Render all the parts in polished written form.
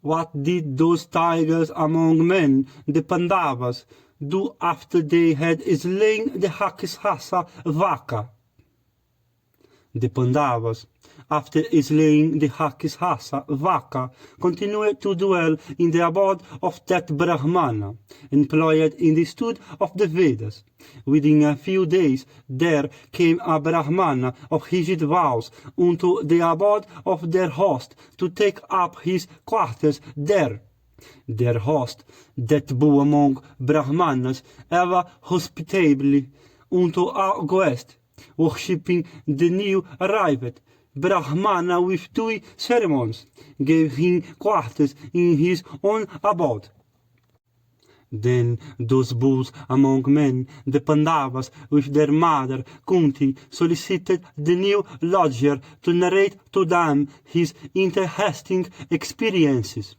What did those tigers among men, the Pandavas, do after they had slain the Rakshasa Vaka? The Pandavas, after slaying the Rakshasa Vaka, continued to dwell in the abode of that Brahmana, employed in the study of the Vedas. Within a few days there came a Brahmana of rigid vows unto the abode of their host to take up his quarters there. Their host, that bore among Brahmanas, ever hospitably unto our guest, worshipping the new arrived Brahmana with 2 ceremonies, gave him quarters in his own abode. Then those bulls among men, the Pandavas, with their mother Kunti, solicited the new lodger to narrate to them his interesting experiences.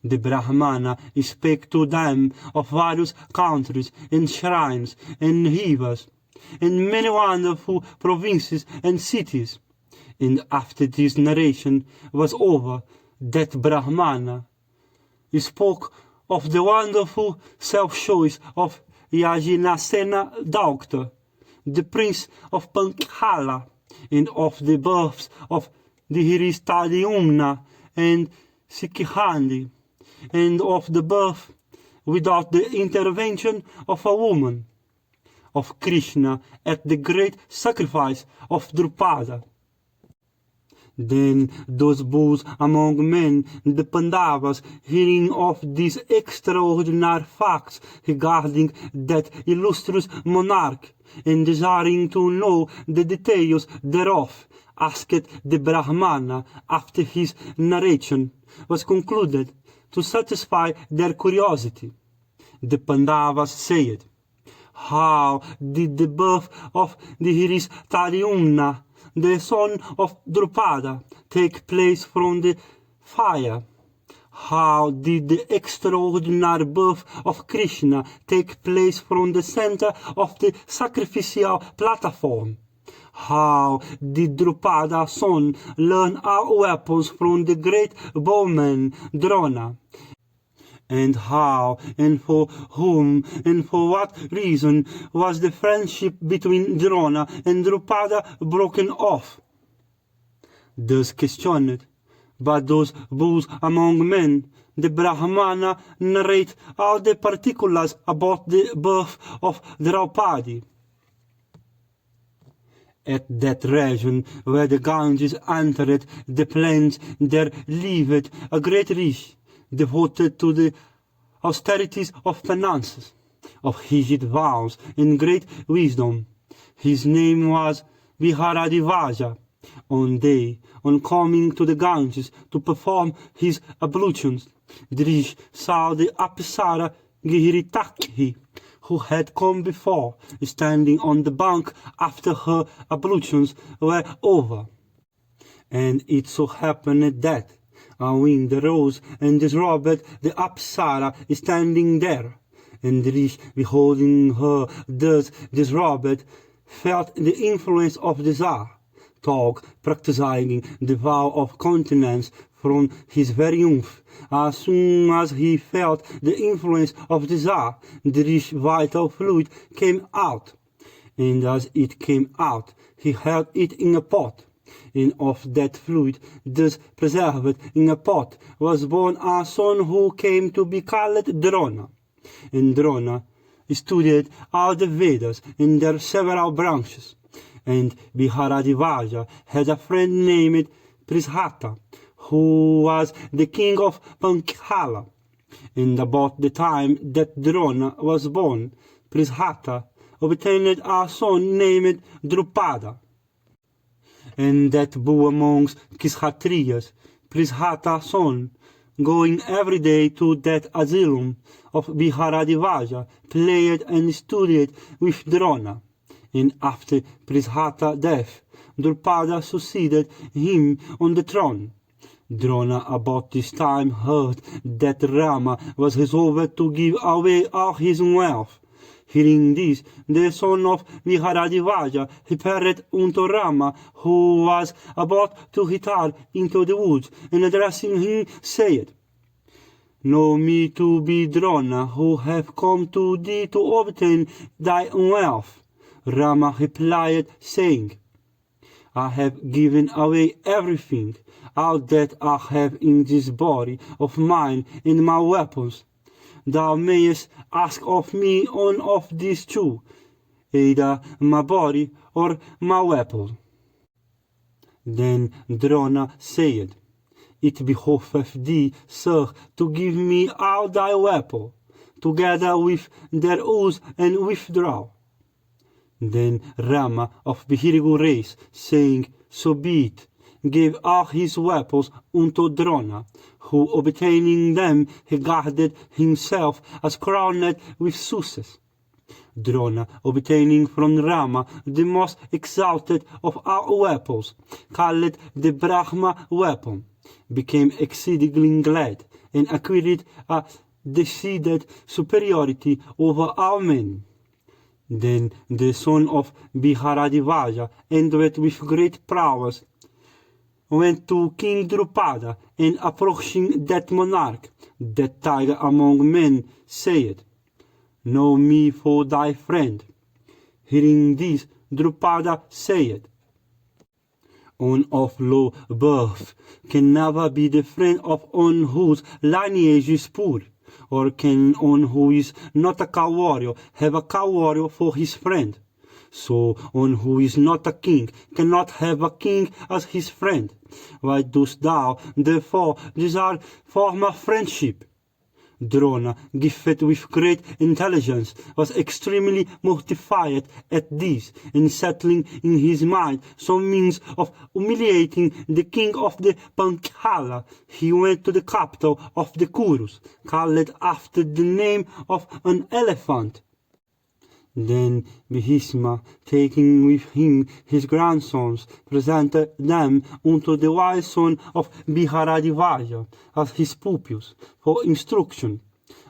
The Brahmana spake to them of various countries and shrines and rivers, and many wonderful provinces and cities. And after this narration was over, that Brahmana spoke of the wonderful self-choice of Yajnasena Doctor, the prince of Panchala, and of the births of the Hiristadiumna and Sikhandi, and of the birth, without the intervention of a woman, of Krishna at the great sacrifice of Drupada. Then those bulls among men, the Pandavas, hearing of these extraordinary facts regarding that illustrious monarch, and desiring to know the details thereof, asked the Brahmana after his narration was concluded to satisfy their curiosity. The Pandavas said, "How did the birth of the Hiristadiumna, the son of Drupada, take place from the fire? How did the extraordinary birth of Krishna take place from the center of the sacrificial platform? How did Drupada's son learn our weapons from the great bowman Drona? And how, and for whom, and for what reason was the friendship between Drona and Drupada broken off?" Thus questioned by those bulls among men, the Brahmana narrate all the particulars about the birth of Draupadi. At that region where the Ganges entered the plains, there lived a great rishi, devoted to the austerities of penances, of rigid vows and great wisdom. His name was Viharadivaja. One day, on coming to the Ganges to perform his ablutions, the rishi saw the Apsara Giritakhi, who had come before, standing on the bank after her ablutions were over. And it so happened that a wind arose and disrobed the Apsara standing there, and the rishi, beholding her thus disrobed, felt the influence of desire. Tog, practicing the vow of continence from his very youth. As soon as he felt the influence of desire, the rich vital fluid came out, and as it came out, he held it in a pot. And of that fluid, thus preserved in a pot, was born a son who came to be called Drona. And Drona studied all the Vedas in their several branches. And Viharadivaja had a friend named Prishata, who was the king of Panchala. And about the time that Drona was born, Prishata obtained a son named Drupada. And that bore amongst Kshatriyas, Prishata's son, going every day to that asylum of Viharadivaja, played and studied with Drona. And after Prishata's death, Drupada succeeded him on the throne. Drona about this time heard that Rama was resolved to give away all his wealth. Hearing this, the son of Viharadivaja repaired unto Rama, who was about to retire into the woods, and addressing him said, Know me to be Drona, who have come to thee to obtain thy wealth. Rama replied, saying, I have given away everything, all that I have in this body of mine and my weapons. Thou mayest ask of me one of these two, either my body or my weapon. Then Drona said, It behoveth thee, sir, to give me all thy weapon, together with their use and withdrawal. Then Rama of Bihirigu race, saying, So be it, gave all his weapons unto Drona, who obtaining them regarded himself as crowned with success. Drona, obtaining from Rama the most exalted of all weapons, called the Brahma weapon, became exceedingly glad, and acquired a decided superiority over all men. Then the son of Biharadivaya, endowed with great prowess, went to King Drupada, and approaching that monarch, that tiger among men, said, Know me for thy friend. Hearing this, Drupada said, One of low birth can never be the friend of one whose lineage is poor, or can one who is not a cow warrior have a cow warrior for his friend. So one who is not a king cannot have a king as his friend. Why dost thou, therefore, desire former friendship? Drona, gifted with great intelligence, was extremely mortified at this, and settling in his mind some means of humiliating the king of the Panchala, he went to the capital of the Kurus, called after the name of an elephant. Then Bhisma, taking with him his grandsons, presented them unto the wise son of Biharadivaya as his pupils for instruction,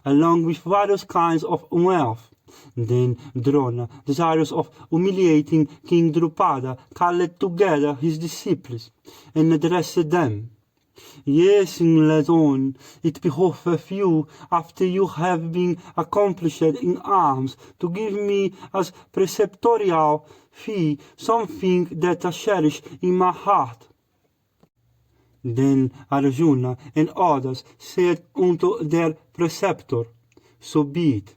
along with various kinds of wealth. Then Drona, desirous of humiliating King Drupada, called together his disciples, and addressed them. Yes, led on, it behoveth you, after you have been accomplished in arms, to give me as preceptorial fee something that I cherish in my heart. Then Arjuna and others said unto their preceptor, So be it.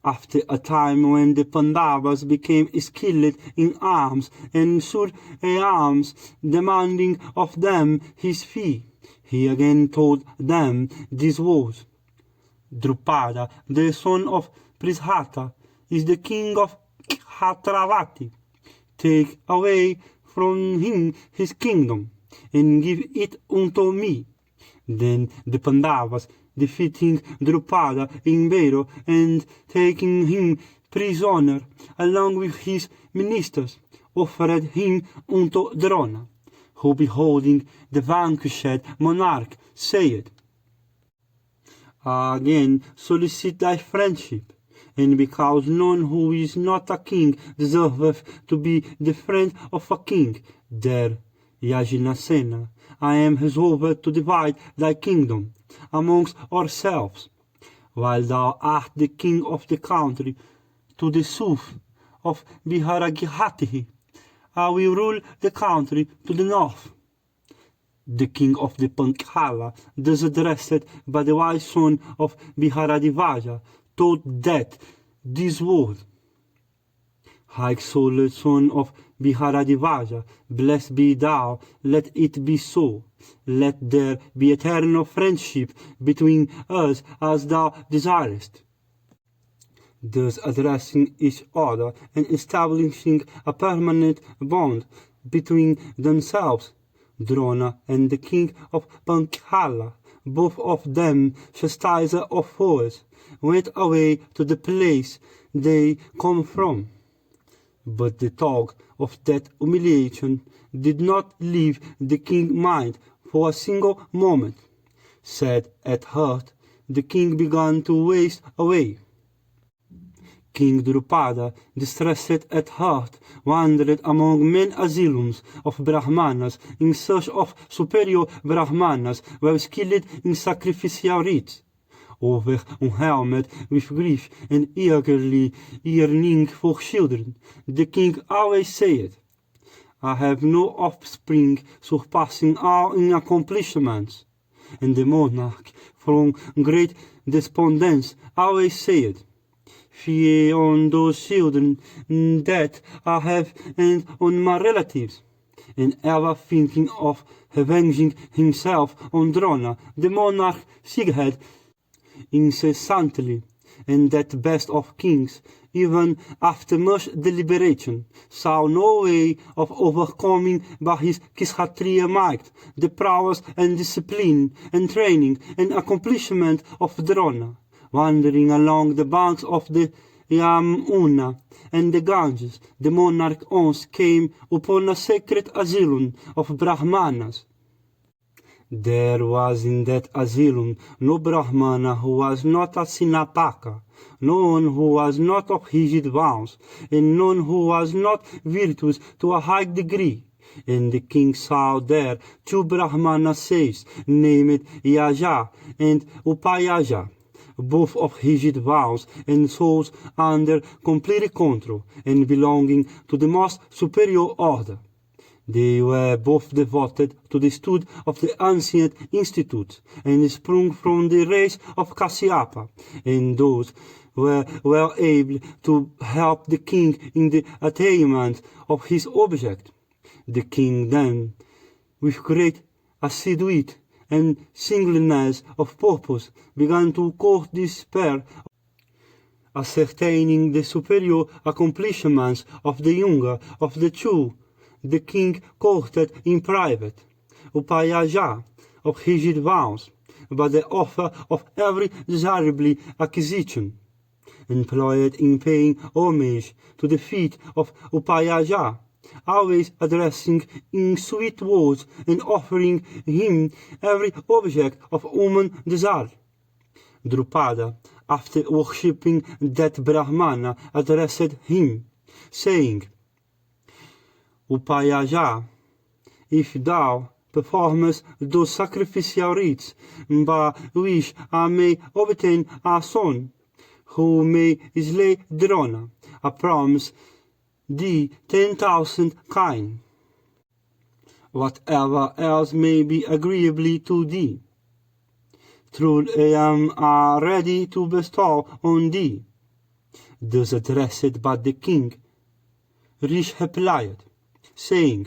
After a time when the Pandavas became skilled in arms and Sur arms, demanding of them his fee, he again told them these words. Drupada, the son of Prishata, is the king of Kshatravati. Take away from him his kingdom, and give it unto me. Then the Pandavas, defeating Drupada in battle, and taking him prisoner, along with his ministers, offered him unto Drona, who beholding the vanquished monarch said, I again solicit thy friendship, and because none who is not a king deserveth to be the friend of a king, there, Yajinasena, I am resolved to divide thy kingdom amongst ourselves, while thou art the king of the country, to the south of Biharagihati. I will rule the country to the north. The king of the Panchala, thus addressed by the wise son of Biharadivaya, told that this word, High exalted son of Biharadivaya, blessed be thou, let it be so. Let there be eternal friendship between us as thou desirest. Thus addressing each other and establishing a permanent bond between themselves, Drona and the king of Panchala, both of them chastiser of foes, went away to the place they come from. But the talk of that humiliation did not leave the king's mind for a single moment. Sad at heart, the king began to waste away. King Drupada, distressed at heart, wandered among many asylums of Brahmanas in search of superior Brahmanas well skilled in sacrificial rites. over helmet with grief and eagerly yearning for children. The king always said, I have no offspring surpassing all in accomplishments. And the monarch, from great despondence, always said, fear on those children that I have and on my relatives. And ever thinking of avenging himself on Drona, the monarch sighed incessantly, and that best of kings, even after much deliberation, saw no way of overcoming by his Kshatriya might the prowess and discipline and training and accomplishment of Drona. Wandering along the banks of the Yamuna and the Ganges, the monarch once came upon a sacred asylum of Brahmanas. There was in that asylum no Brahmana who was not a Sinataka, none who was not of rigid vows, and none who was not virtuous to a high degree. And the king saw there 2 Brahmana sages, named Yaja and Upayaja, both of rigid vows and souls under complete control and belonging to the most superior order. They were both devoted to the study of the ancient institutes and sprung from the race of Kashyapa, and those were well able to help the king in the attainment of his object. The king then, with great assiduity and singleness of purpose, began to court despair, ascertaining the superior accomplishments of the younger of the 2. The king courted in private Upayaja of rigid vows, by the offer of every desirable acquisition, employed in paying homage to the feet of Upayaja, always addressing in sweet words and offering him every object of human desire. Drupada, after worshipping that Brahmana, addressed him, saying, Upayaja, if thou performest those sacrificial rites by which I may obtain a son, who may slay Drona, I promise thee 10,000 kine. Whatever else may be agreeable to thee, truly I am ready to bestow on thee. Thus addressed by the king, Rish replied, saying,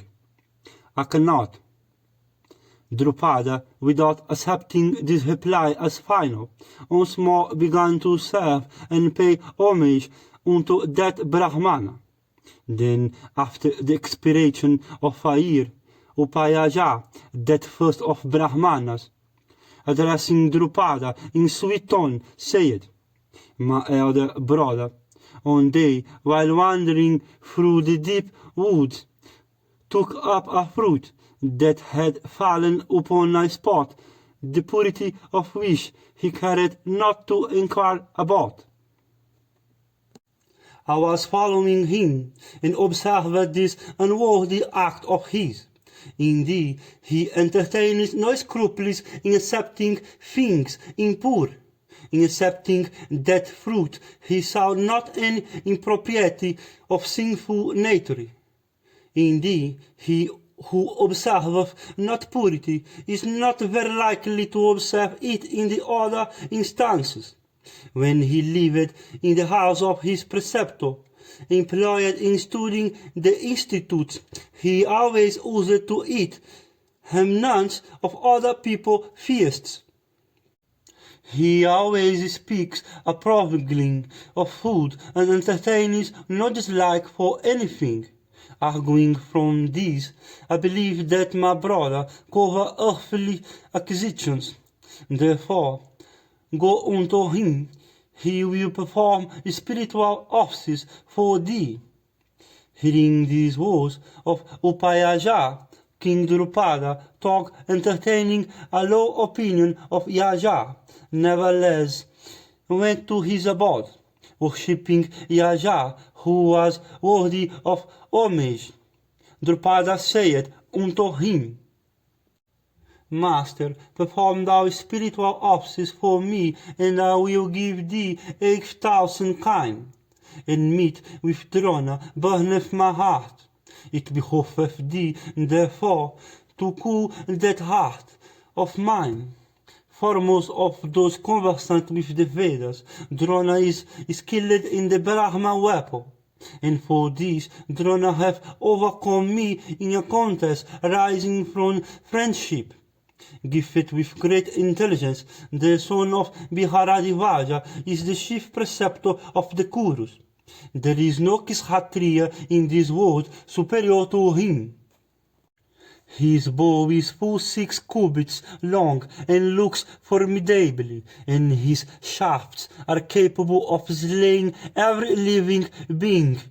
I cannot. Drupada, without accepting this reply as final, once more began to serve and pay homage unto that Brahmana. Then, after the expiration of a year, Upayaja, that first of Brahmanas, addressing Drupada in sweet tone, said, My elder brother, one day, while wandering through the deep woods, took up a fruit that had fallen upon a spot, the purity of which he cared not to inquire about. I was following him, and observed this unworthy act of his. Indeed, he entertained no scruples in accepting things impure. In accepting that fruit, he saw not any impropriety of sinful nature. Indeed, he who observeth not purity is not very likely to observe it in the other instances. When he lived in the house of his preceptor, employed in studying the institutes, he always used to eat remnants of other people's feasts. He always speaks approvingly of food and entertains no dislike for anything. Arguing from this, I believe that my brother cover earthly acquisitions. Therefore, go unto him, he will perform spiritual offices for thee. Hearing these words of Upayaja, King Drupada took entertaining a low opinion of Yaja, nevertheless went to his abode, worshipping Yaja, who was worthy of homage. Drupada said unto him, Master, perform thou spiritual offices for me, and I will give thee 8,000 kine. And meat with Drona burneth my heart. It behoveth thee, therefore, to cool that heart of mine. Foremost of those conversant with the Vedas, Drona is skilled in the Brahma weapon. And for this, Drona hath overcome me in a contest rising from friendship. Gifted with great intelligence, the son of Biharadivaja is the chief preceptor of the Kurus. There is no Kshatriya in this world superior to him. His bow is full 6 cubits long and looks formidably, and his shafts are capable of slaying every living being.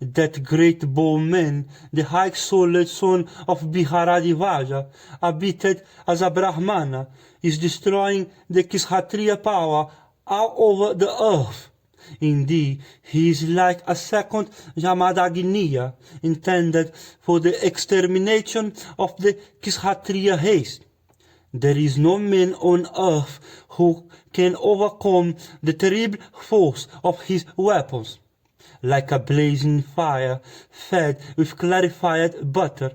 That great bowman, the high-souled son of Biharadivaja, habited as a Brahmana, is destroying the Kshatriya power all over the earth. Indeed, he is like a second Jamadagniya, intended for the extermination of the Kshatriya race. There is no man on earth who can overcome the terrible force of his weapons. Like a blazing fire fed with clarified butter,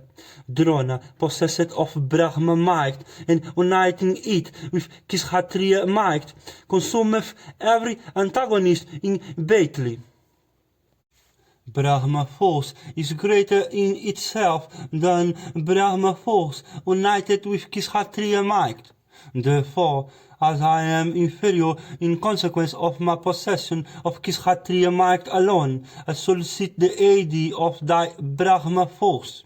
Drona, possessed of Brahma might, and uniting it with Kshatriya might, consumeth every antagonist in battle. Brahma force is greater in itself than Brahma force united with Kshatriya might. Therefore, as I am inferior in consequence of my possession of Kshatriya might alone, I solicit the aid of thy Brahma force.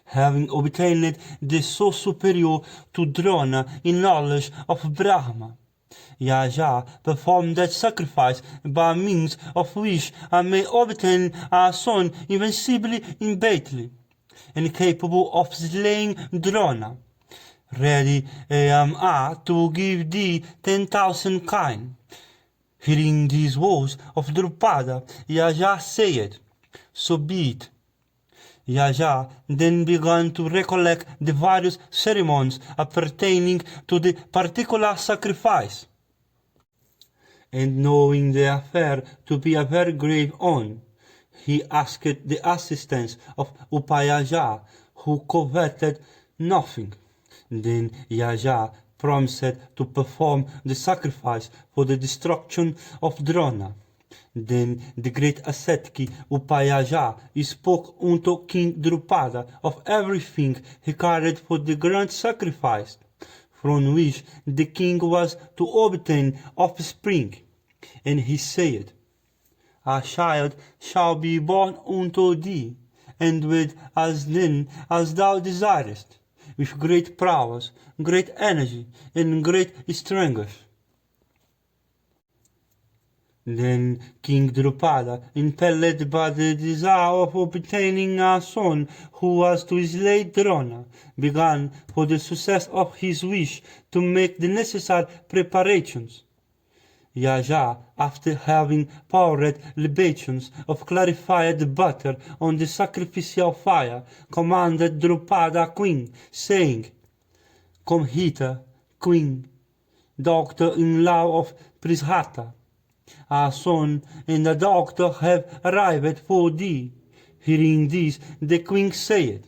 Having obtained the so superior to Drona in knowledge of Brahma, Yaja performed that sacrifice by means of which I may obtain a son invincible in battle, and capable of slaying Drona. Ready am I to give thee 10,000 kine. Hearing these words of Drupada, Yaja said, So be it. Yaja then began to recollect the various ceremonies appertaining to the particular sacrifice. And knowing the affair to be a very grave one, he asked the assistance of Upayaja, who coveted nothing. Then Yaja promised to perform the sacrifice for the destruction of Drona. Then the great ascetic Upayaja spoke unto King Drupada of everything he carried for the grand sacrifice, from which the king was to obtain offspring. And he said, A child shall be born unto thee, and with as then as thou desirest, with great prowess, great energy, and great strength. Then King Drupada, impelled by the desire of obtaining a son who was to slay Drona, began for the success of his wish to make the necessary preparations. Yaja, after having poured libations of clarified butter on the sacrificial fire, commanded Drupada queen, saying, Come hither, queen, daughter-in-law of Prishatha. A son and a daughter have arrived for thee. Hearing this, the queen said,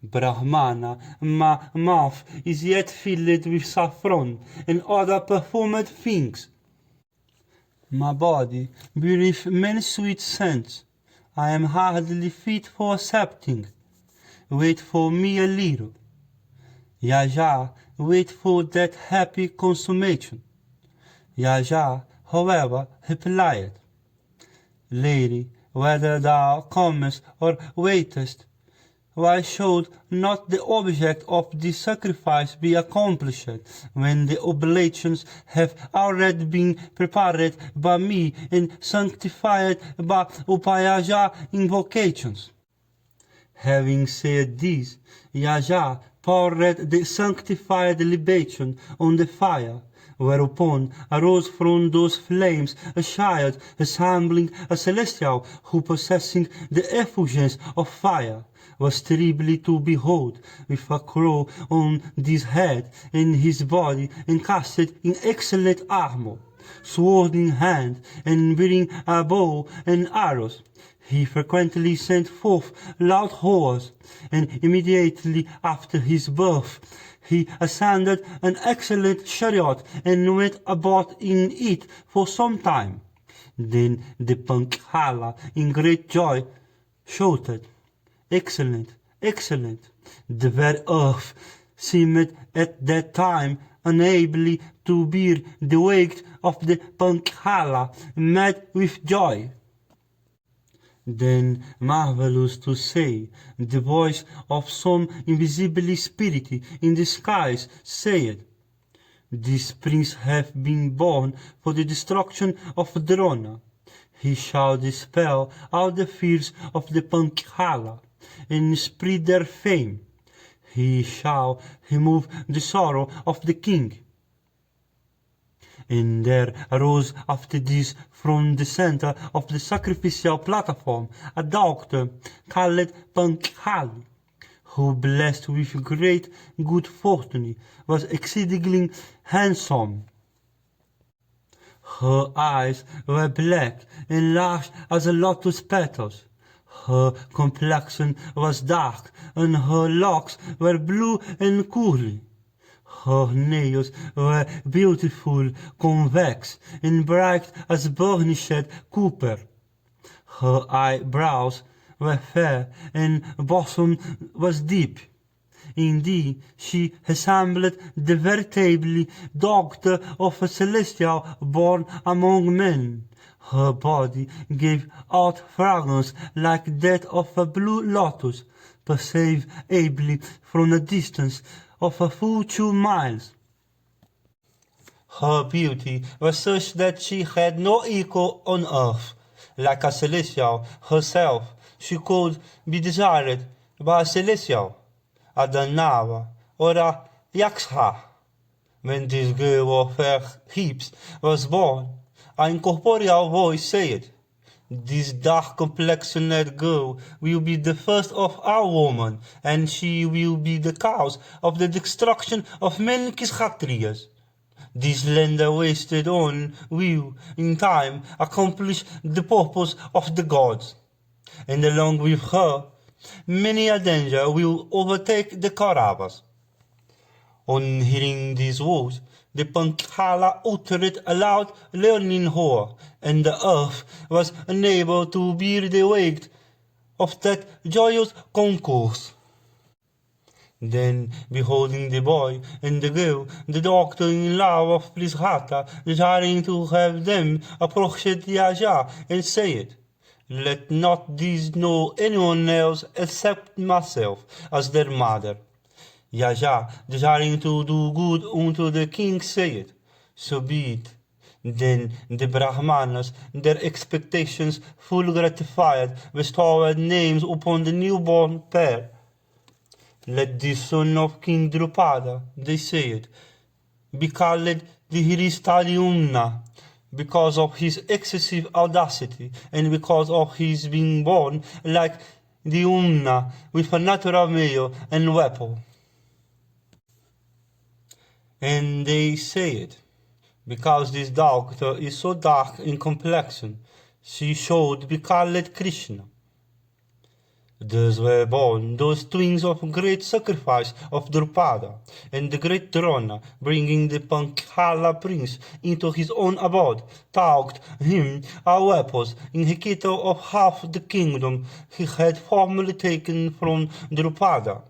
Brahmana, my mouth is yet filled with saffron and other perfumed things. My body breathes many sweet scents. I am hardly fit for accepting. Wait for me a little. Yaja, wait for that happy consummation. Yaja, however, replied, Lady, whether thou comest or waitest, why should not the object of this sacrifice be accomplished, when the oblations have already been prepared by me and sanctified by Upayaja invocations? Having said this, Yaja poured the sanctified libation on the fire, whereupon arose from those flames a child resembling a celestial, who possessing the effulgence of fire, was terribly to behold, with a crown on his head, and his body encased in excellent armor, sword in hand, and bearing a bow and arrows. He frequently sent forth loud horns, and immediately after his birth he ascended an excellent chariot and went about in it for some time. Then the Panchala, in great joy, shouted, "Excellent, excellent!" The very earth seemed at that time unable to bear the weight of the Panchala, mad with joy. Then, marvelous to say, the voice of some invisible spirit in the skies said, "This prince hath been born for the destruction of Drona. He shall dispel all the fears of the Panchala, and spread their fame. He shall remove the sorrow of the king." And there arose after this from the center of the sacrificial platform a doctor called Pankhali, who, blessed with great good fortune, was exceedingly handsome. Her eyes were black and large as lotus petals. Her complexion was dark, and her locks were blue and curly. Her nails were beautiful, convex, and bright as burnished copper. Her eyebrows were fair, and bosom was deep. Indeed, she resembled the veritable doctor of a celestial born among men. Her body gave out fragrance like that of a blue lotus, perceivable from a distance of a full 2 miles. Her beauty was such that she had no equal on earth. Like a celestial herself, she could be desired by a celestial, a Danava, or a Yaksha. When this girl of fair hips was born, an incorporeal voice said, "This dark-complexioned girl will be the first of our women, and she will be the cause of the destruction of many Kshatriyas. This slender wasted one will, in time, accomplish the purpose of the gods, and along with her, many a danger will overtake the Kauravas." On hearing these words, the Panchala uttered a loud learning roar, and the earth was unable to bear the weight of that joyous concourse. Then, beholding the boy and the girl, the doctor in love of Prisrata, desiring to have them, approached Yaja and said, "Let not these know anyone else except myself as their mother." Yaja, desiring to do good unto the king, said, "So be it." Then the Brahmanas, their expectations full gratified, bestowed names upon the newborn pair. "Let this son of King Drupada," they said, "be called the Hiristadiumna, because of his excessive audacity, and because of his being born like the Umna, with a natural male and weapon." And they said, "Because this doctor is so dark in complexion, she should be called Krishna." Thus were born those twins of great sacrifice of Drupada, and the great Drona, bringing the Panchala prince into his own abode, taught him our weapons in requital of half the kingdom he had formerly taken from Drupada.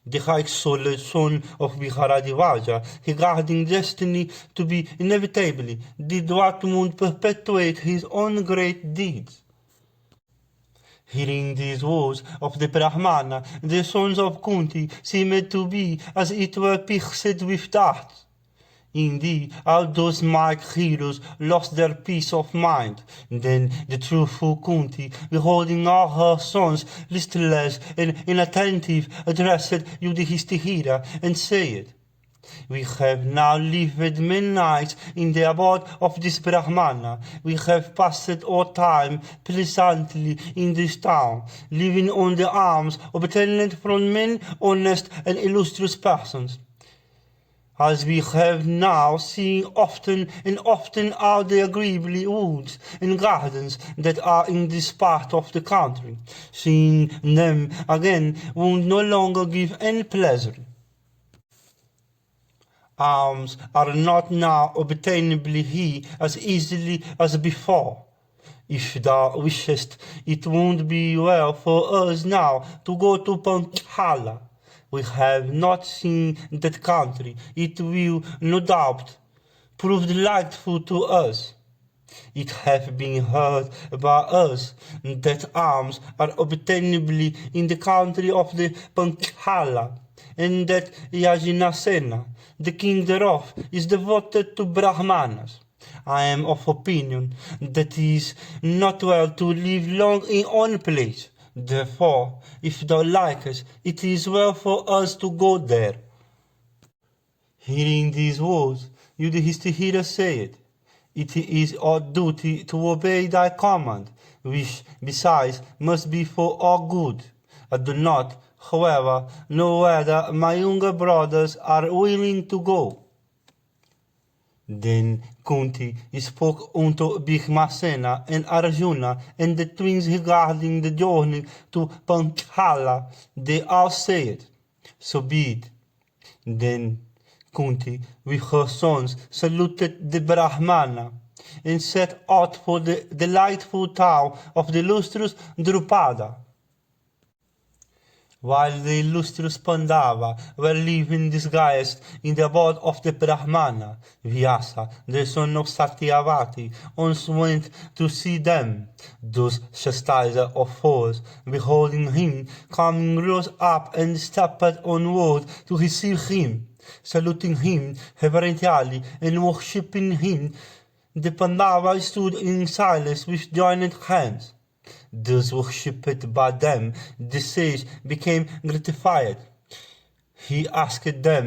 The high-souled son of Viharadivaja, regarding destiny to be inevitable, did what would perpetuate his own great deeds. Hearing these words of the Brahmana, the sons of Kunti seemed to be as it were pierced with darts. Indeed, all those mighty heroes lost their peace of mind. Then the truthful Kunti, beholding all her sons listless and inattentive, addressed Yudhishthira and said, "We have now lived many nights in the abode of this Brahmana. We have passed our time pleasantly in this town, living on the alms obtained from many honest and illustrious persons. As we have now seen often and often all the agreeable woods and gardens that are in this part of the country, seeing them again will no longer give any pleasure. Alms are not now obtainable here as easily as before. If thou wishest, it would be well for us now to go to Panchala. We have not seen that country. It will, no doubt, prove delightful to us. It hath been heard by us that alms are obtainable in the country of the Panchala, and that Yajinasena, the king thereof, is devoted to Brahmanas. I am of opinion that it is not well to live long in one place. Therefore, if thou likest, it is well for us to go there." Hearing these words, Yudhishthira said, "It is our duty to obey thy command, which besides must be for our good. I do not, however, know whether my younger brothers are willing to go." Then Kunti spoke unto Bhishmasena and Arjuna and the twins regarding the journey to Panchala. They all said, "So be it." Then Kunti with her sons saluted the Brahmana and set out for the delightful town of the illustrious Drupada. While the illustrious Pandava were living disguised in the abode of the Brahmana, Vyasa, the son of Satyavati, once went to see them. Those chastiser of foes, beholding him coming, rose up and stepped onward to receive him. Saluting him reverentially and worshipping him, the Pandava stood in silence with joined hands. Thus worshipped by them, the sage became gratified. He asked them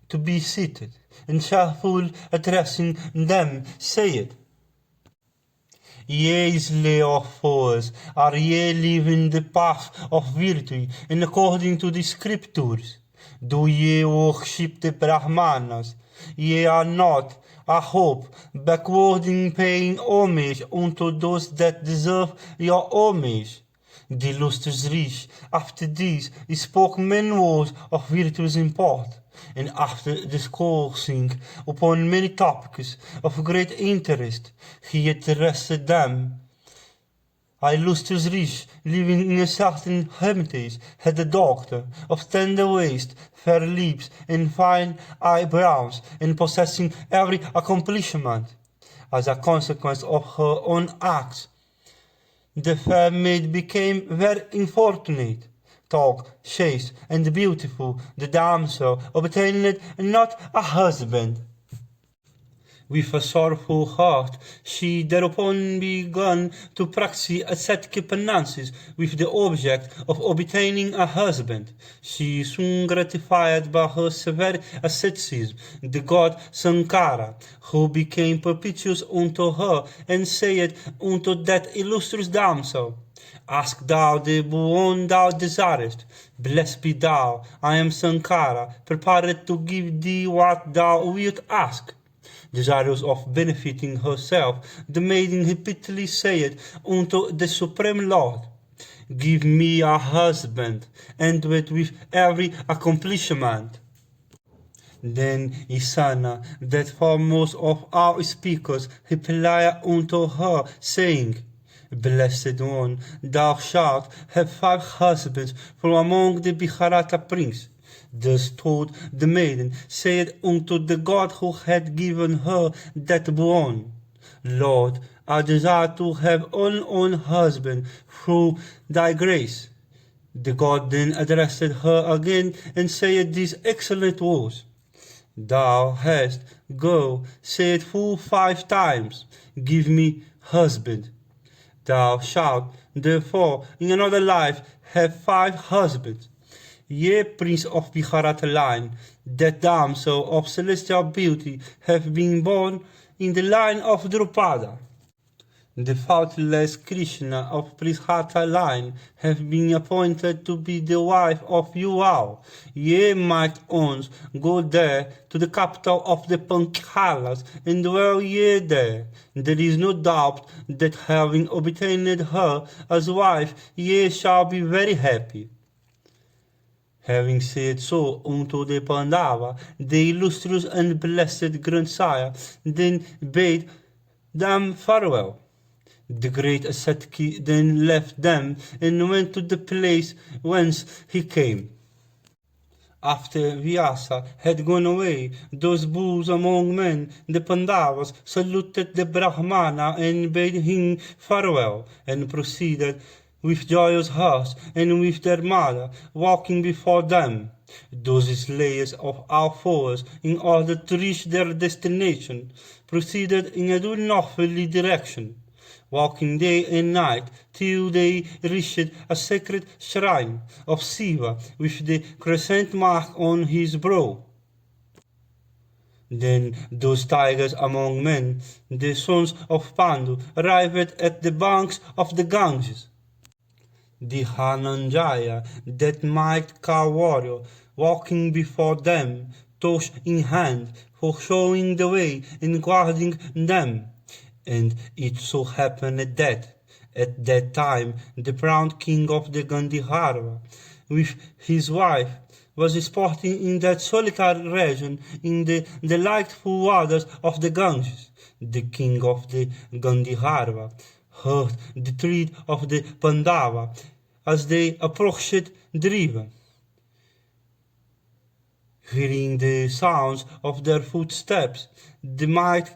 to be seated, and cheerfully addressing them, said, "Ye slayer of foes, are ye living the path of virtue, and according to the scriptures? Do ye worship the Brahmanas? Ye are not, I hope, backward in paying homage unto those that deserve your homage." The illustrious Rishi after this spoke many words of virtuous import, and after discoursing upon many topics of great interest, he addressed them. "I, illustrious Rishi, living in a certain hermitage, had a daughter of tender waist, fair lips, and fine eyebrows, and possessing every accomplishment. As a consequence of her own acts, the fair maid became very infortunate. Tall, chaste, and beautiful, the damsel obtained not a husband. With a sorrowful heart, she thereupon began to practice ascetic penances with the object of obtaining a husband. She soon gratified by her severe asceticism the god Sankara, who became propitious unto her and said unto that illustrious damsel, "Ask thou the boon thou desirest. Blessed be thou, I am Sankara, prepared to give thee what thou wilt ask." Desirous of benefiting herself, the maiden repeatedly said unto the Supreme Lord, "Give me a husband, and with every accomplishment." Then Isana, that foremost of all speakers, replied unto her, saying, "Blessed one, thou shalt have 5 husbands from among the Mahabharata prince." Thus told the maiden, said unto the god who had given her that boon, "Lord, I desire to have only one husband through thy grace." The god then addressed her again and said these excellent words, Thou hast go said full 5 times, give me husband. Thou shalt therefore in another life have 5 husbands. Ye prince of Mahabharata line, that damsel of celestial beauty have been born in the line of Drupada. The faultless Krishna of Prithata line have been appointed to be the wife of you all. Ye might once go there to the capital of the Pankhalas and dwell ye there. There is no doubt that having obtained her as wife, ye shall be very happy. Having said so unto the Pandava, the illustrious and blessed grandsire then bade them farewell. The great ascetic then left them and went to the place whence he came. After Vyasa had gone away, those bulls among men, the Pandavas, saluted the Brahmana and bade him farewell, and proceeded with joyous hearts and with their mother walking before them. Those slayers of our foes, in order to reach their destination, proceeded in a due northerly direction, walking day and night till they reached a sacred shrine of Shiva with the crescent mark on his brow. Then those tigers among men, the sons of Pandu, arrived at the banks of the Ganges. The Dhananjaya, that might car warrior, walking before them, torch in hand, for showing the way and guarding them. And it so happened that, at that time, the proud king of the Gandhara, with his wife, was sporting in that solitary region in the delightful waters of the Ganges. The king of the Gandhara heard the tread of the Pandava as they approached the river. Hearing the sounds of their footsteps, the mighty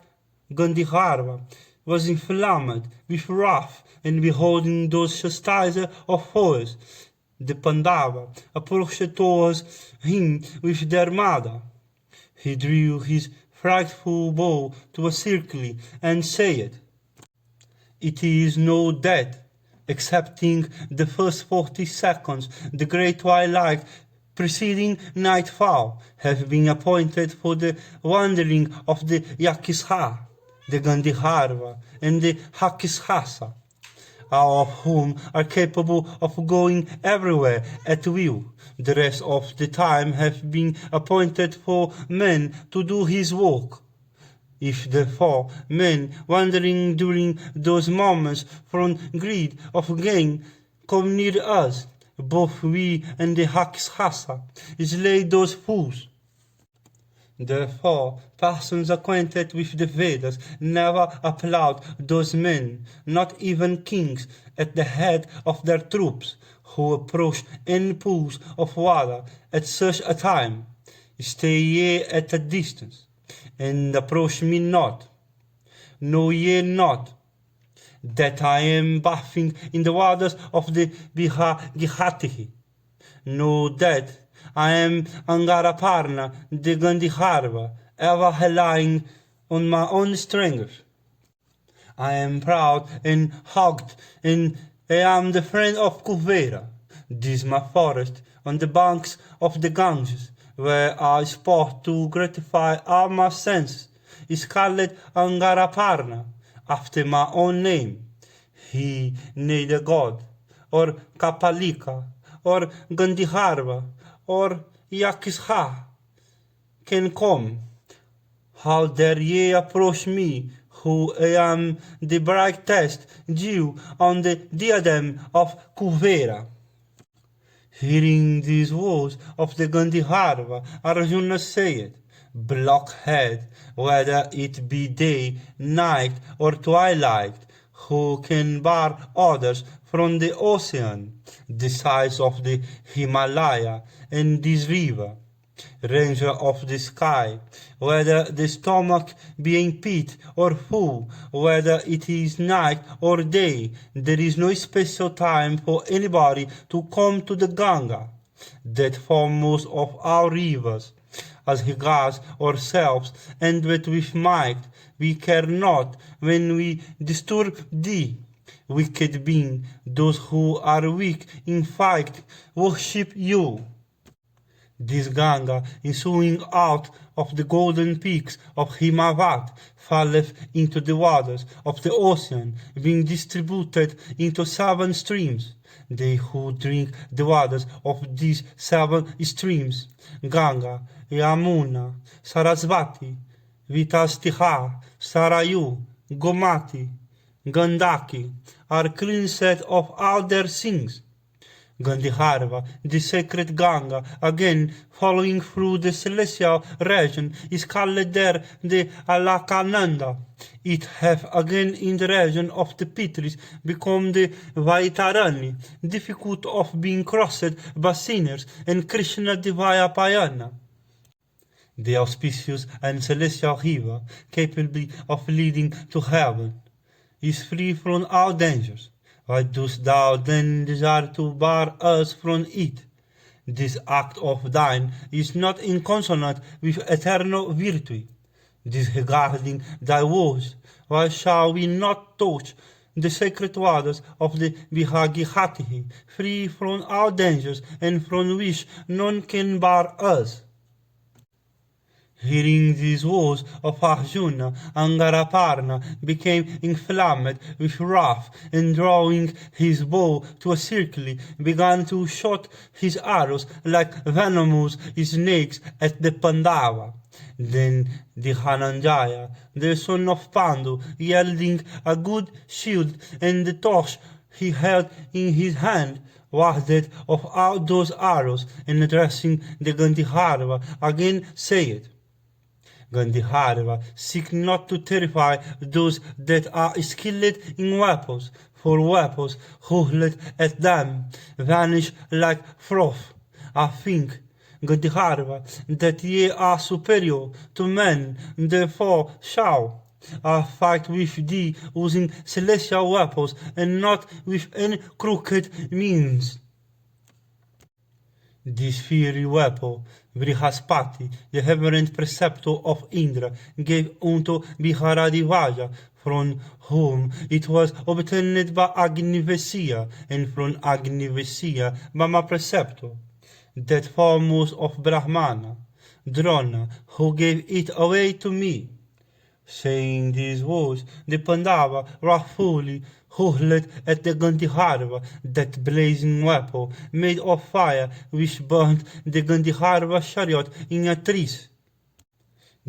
Gandhara was inflamed with wrath, and beholding those chastisers of foes, the Pandava approached towards him with their mother. He drew his frightful bow to a circle and said, "It is no death, excepting the first 40 seconds, the great twilight preceding nightfall, have been appointed for the wandering of the Yakisha, the Gandhara, and the Hakishasa, all of whom are capable of going everywhere at will. The rest of the time have been appointed for men to do his work. If therefore men wandering during those moments from greed of gain come near us, both we and the Hakishasa slay those fools. Therefore, persons acquainted with the Vedas never applaud those men, not even kings at the head of their troops, who approach any pools of water at such a time. Stay ye at a distance, and approach me not. Know ye not that I am bathing in the waters of the Gihatihi? Know that I am Angaraparna, the Gandhara, ever lying on my own strength. I am proud and hugged, and I am the friend of Kuvera. This my forest on the banks of the Ganges, where I sport to gratify all my senses, is called Angaraparna, after my own name. He neither God, or Kapalika, or Gandhara, or Yakisha can come. How dare ye approach me, who am the brightest dew on the diadem of Kuvera?" Hearing these words of the Gandhara, Arjuna said, "Blockhead, whether it be day, night, or twilight, who can bar others from the ocean, the size of the Himalaya, and this river, ranger of the sky, whether the stomach be in pit or full, whether it is night or day, there is no special time for anybody to come to the Ganga, that foremost of our rivers, as regards ourselves, and that with might we care not when we disturb thee. Wicked being, those who are weak in fight worship you. This Ganga, issuing out of the golden peaks of Himavat, falleth into the waters of the ocean, being distributed into 7 streams. They who drink the waters of these 7 streams, Ganga, Yamuna, Sarasvati, Vitastiha, Sarayu, Gomati, Gandaki, are cleansed of all their sins. Gandhirva, the sacred Ganga, again following through the celestial region, is called there the Alakananda. It hath again in the region of the Pitris become the Vaitarani, difficult of being crossed by sinners, and Krishna the Vayapayana. The auspicious and celestial river, capable of leading to heaven, is free from all dangers. Why dost thou then desire to bar us from it? This act of thine is not in consonant with eternal virtue. Disregarding thy words, why shall we not touch the sacred waters of the Bhagirati, free from all dangers and from which none can bar us? Hearing these words of Arjuna, Angaraparna became inflamed with wrath, and drawing his bow to a circle, began to shoot his arrows like venomous snakes at the Pandava. Then the Dhananjaya, the son of Pandu, yielding a good shield and the torch he held in his hand, warded off all those arrows, and addressing the Gandhirva, again said, Gandhirva, seek not to terrify those that are skilled in weapons, for weapons hurled at them vanish like froth. I think, Gandhirva, that ye are superior to men, therefore shall I fight with thee using celestial weapons and not with any crooked means. This fiery weapon Brihaspati, the reverend preceptor of Indra, gave unto Viharadivaja, from whom it was obtained by Agnivesya, and from Agnivesya by my preceptor, that foremost of Brahmana, Drona, who gave it away to me. Saying these words, the Pandava wrathfully hurled at the Gandhirva that blazing weapon made of fire, which burnt the Gandhirva chariot in a trace.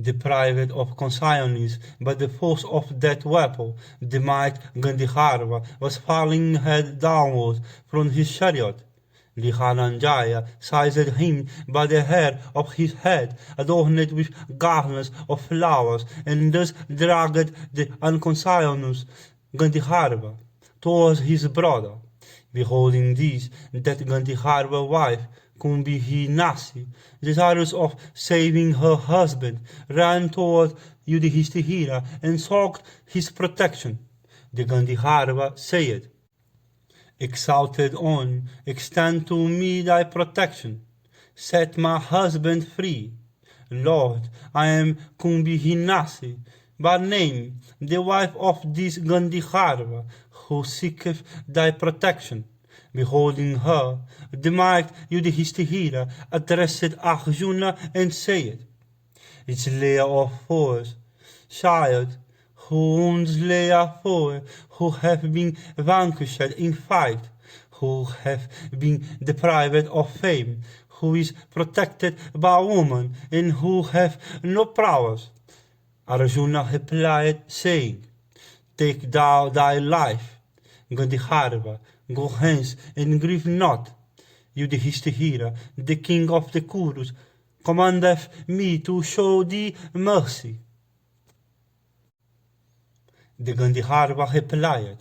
Deprived of consciousness by the force of that weapon, the mighty Gandhirva was falling head downward from his chariot. The Dhananjaya seized him by the hair of his head, adorned with garlands of flowers, and thus dragged the unconscious Gandhirva towards his brother. Beholding this, that Gandhirva wife, Kumbhihinasi, desirous of saving her husband, ran toward Yudhishthira and sought his protection. The Gandhirva said, Exalted one, extend to me thy protection. Set my husband free. Lord, I am Kumbhihinasi, by name, the wife of this Gandhirva, who seeketh thy protection. Beholding her, the mighty Yudhishthira addressed Arjuna and said, Slayer of foes, child, who wounds layer foe, who have been vanquished in fight, who have been deprived of fame, who is protected by a woman, and who have no prowess. Arjuna replied, saying, Take thou thy life, Gandhirva, go hence and grieve not. Yudhishthira, the king of the Kurus, commandeth me to show thee mercy. The Gandhirva replied,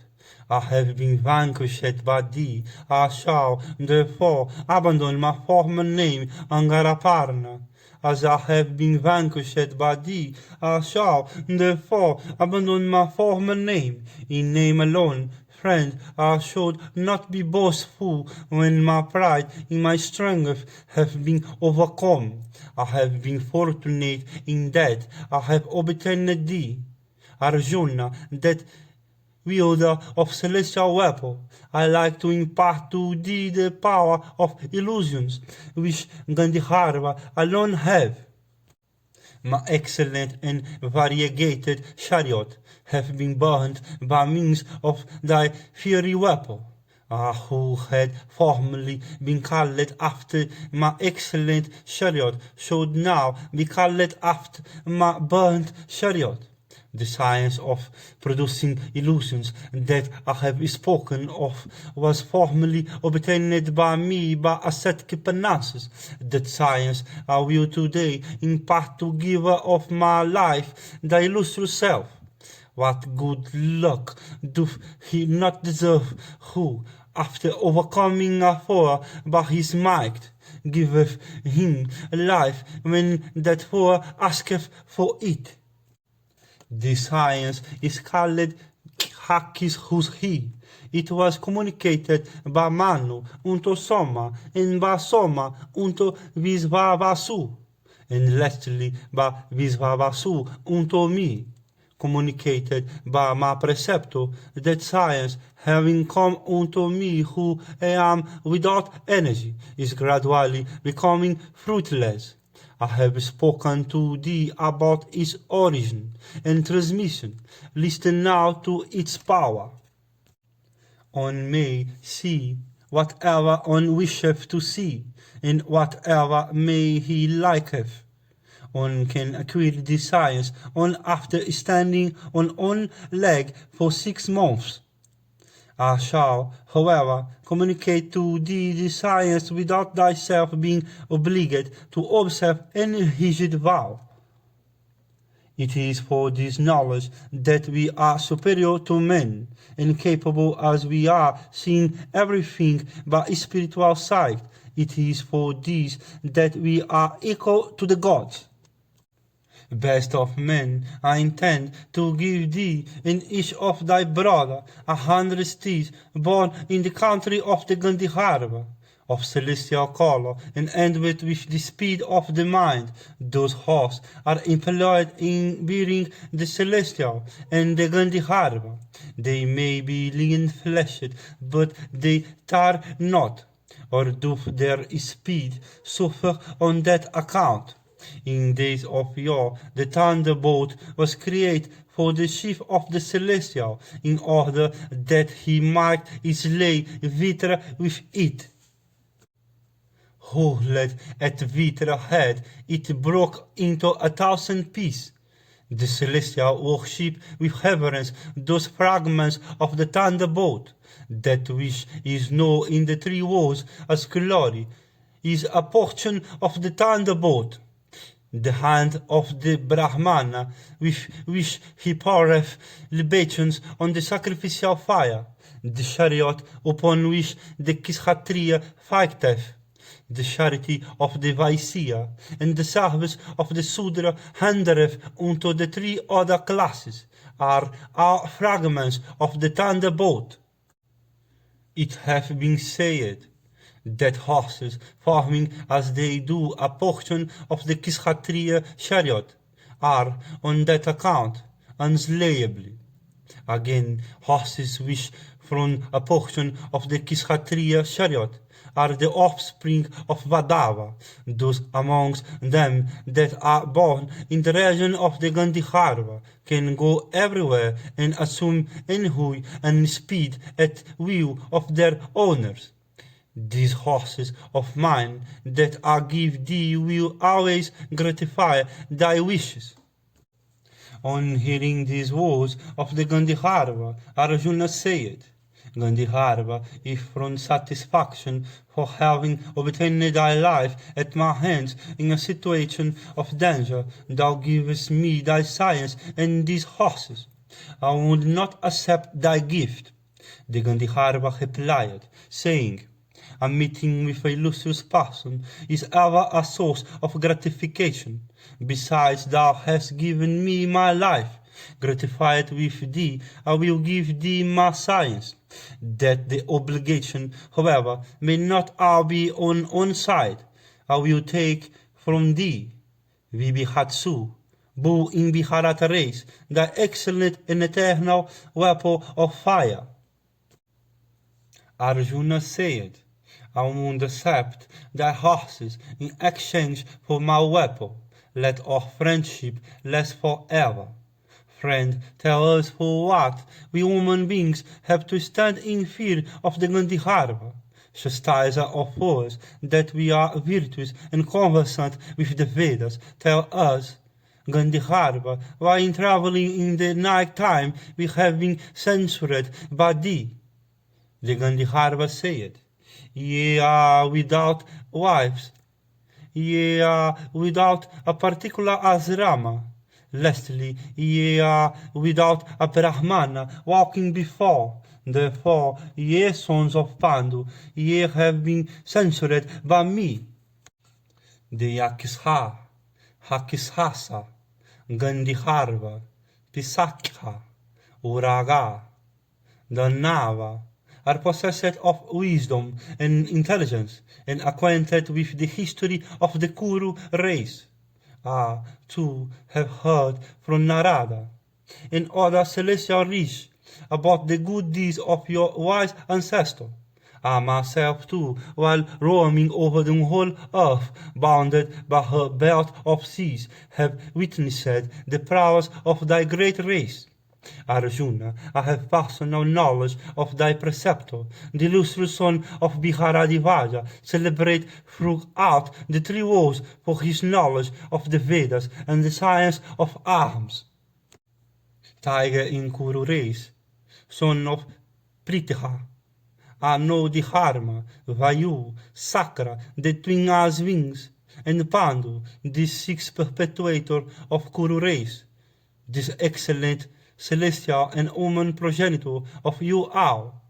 I have been vanquished by thee. I shall, therefore, abandon my former name, Angaraparna. As I have been vanquished by thee, I shall, therefore, abandon my former name. In name alone, friend, I should not be boastful when my pride in my strength have been overcome. I have been fortunate in that I have obtained thee, Arjuna, that wielder of celestial weapon. I like to impart to thee the power of illusions, which Gandhara alone have. My excellent and variegated chariot have been burnt by means of thy fiery weapon. I who had formerly been called after my excellent chariot should now be called after my burnt chariot. The science of producing illusions that I have spoken of was formerly obtained by me by ascetic penances. That science I will today impart to giver of my life, thy illustrious self. What good luck doth he not deserve who, after overcoming a foe by his might, giveth him life when that foe asketh for it? This science is called Hakis Hushi. It was communicated by Manu unto Soma, and by Soma unto Visvavasu, and lastly by Visvavasu unto me, communicated by my preceptor, that science, having come unto me who am without energy, is gradually becoming fruitless. I have spoken to thee about its origin and transmission. Listen now to its power. One may see whatever one wisheth to see, and whatever may he liketh. One can acquire this science only after standing on one leg for 6 months. I shall, however, communicate to thee the science without thyself being obliged to observe any rigid vow. It is for this knowledge that we are superior to men, and capable as we are seeing everything by spiritual sight. It is for this that we are equal to the gods. Best of men, I intend to give thee and each of thy brother 100 steeds born in the country of the Gandhara, of celestial color and endowed with the speed of the mind. Those horses are employed in bearing the celestial and the Gandhara. They may be lean-fleshed, but they tire not, or doth their speed suffer on that account. In days of yore, the thunderbolt was created for the chief of the celestial, in order that he might slay Vitra with it. Hurled at Vitra's head, it broke into 1,000 pieces. The celestial worship with reverence those fragments of the thunderbolt. That which is known in the 3 worlds as glory is a portion of the thunderbolt. The hand of the Brahmana, with which he poureth libations on the sacrificial fire, the chariot upon which the Kshatriya fighteth, the charity of the Vaisya, and the service of the Sudra hendereth unto the 3 other classes, are all fragments of the thunderbolt. It hath been said that horses, forming as they do a portion of the Kshatriya chariot, are, on that account, unslayable. Again, horses which from a portion of the Kshatriya chariot are the offspring of Vadava, those amongst them that are born in the region of the Gandhara can go everywhere and assume any hue and speed at will of their owners. These horses of mine that I give thee will always gratify thy wishes. On hearing these words of the Gandhara, Arjuna said, Gandhara, if from satisfaction for having obtained thy life at my hands in a situation of danger, thou givest me thy science and these horses, I would not accept thy gift. The Gandhara replied, saying, a meeting with a illustrious person is ever a source of gratification. Besides, thou hast given me my life, Gratified with thee, I will give thee my science, that the obligation, however, may not all be on one side. I will take from thee, Vibihatsu, bull in Mahabharata race, thy excellent and eternal weapon of fire. Arjuna said, I will accept thy horses in exchange for my weapon. Let our friendship last forever. Friend, tell us for what we human beings have to stand in fear of the Gandhirva. Chastiser of us that we are virtuous and conversant with the Vedas. Tell us, Gandhirva, why in traveling in the night time we have been censured by thee. The Gandhirva said, Ye are without wives, ye are without a particular asrama. Lastly, ye are without a Brahmana walking before. Therefore, ye sons of Pandu, ye have been censured by me. The Yakisha, Hakishasa, Gandhirva, Pisakha, Uraga, the Nava, are possessed of wisdom and intelligence, and acquainted with the history of the Kuru race. I, too, have heard from Narada and other celestial rishis about the good deeds of your wise ancestor. I myself, too, while roaming over the whole earth, bounded by her belt of seas, have witnessed the prowess of thy great race. Arjuna, I have personal knowledge of thy preceptor, the illustrious son of Bihara, celebrated throughout the three worlds for his knowledge of the Vedas and the science of arms. Tiger in Kuru race, son of Pritha, I know the Dharma, Vayu, Sakra, the twin as wings, and Pandu, the sixth perpetuator of Kuru race, this excellent celestial and human progenitor of you all.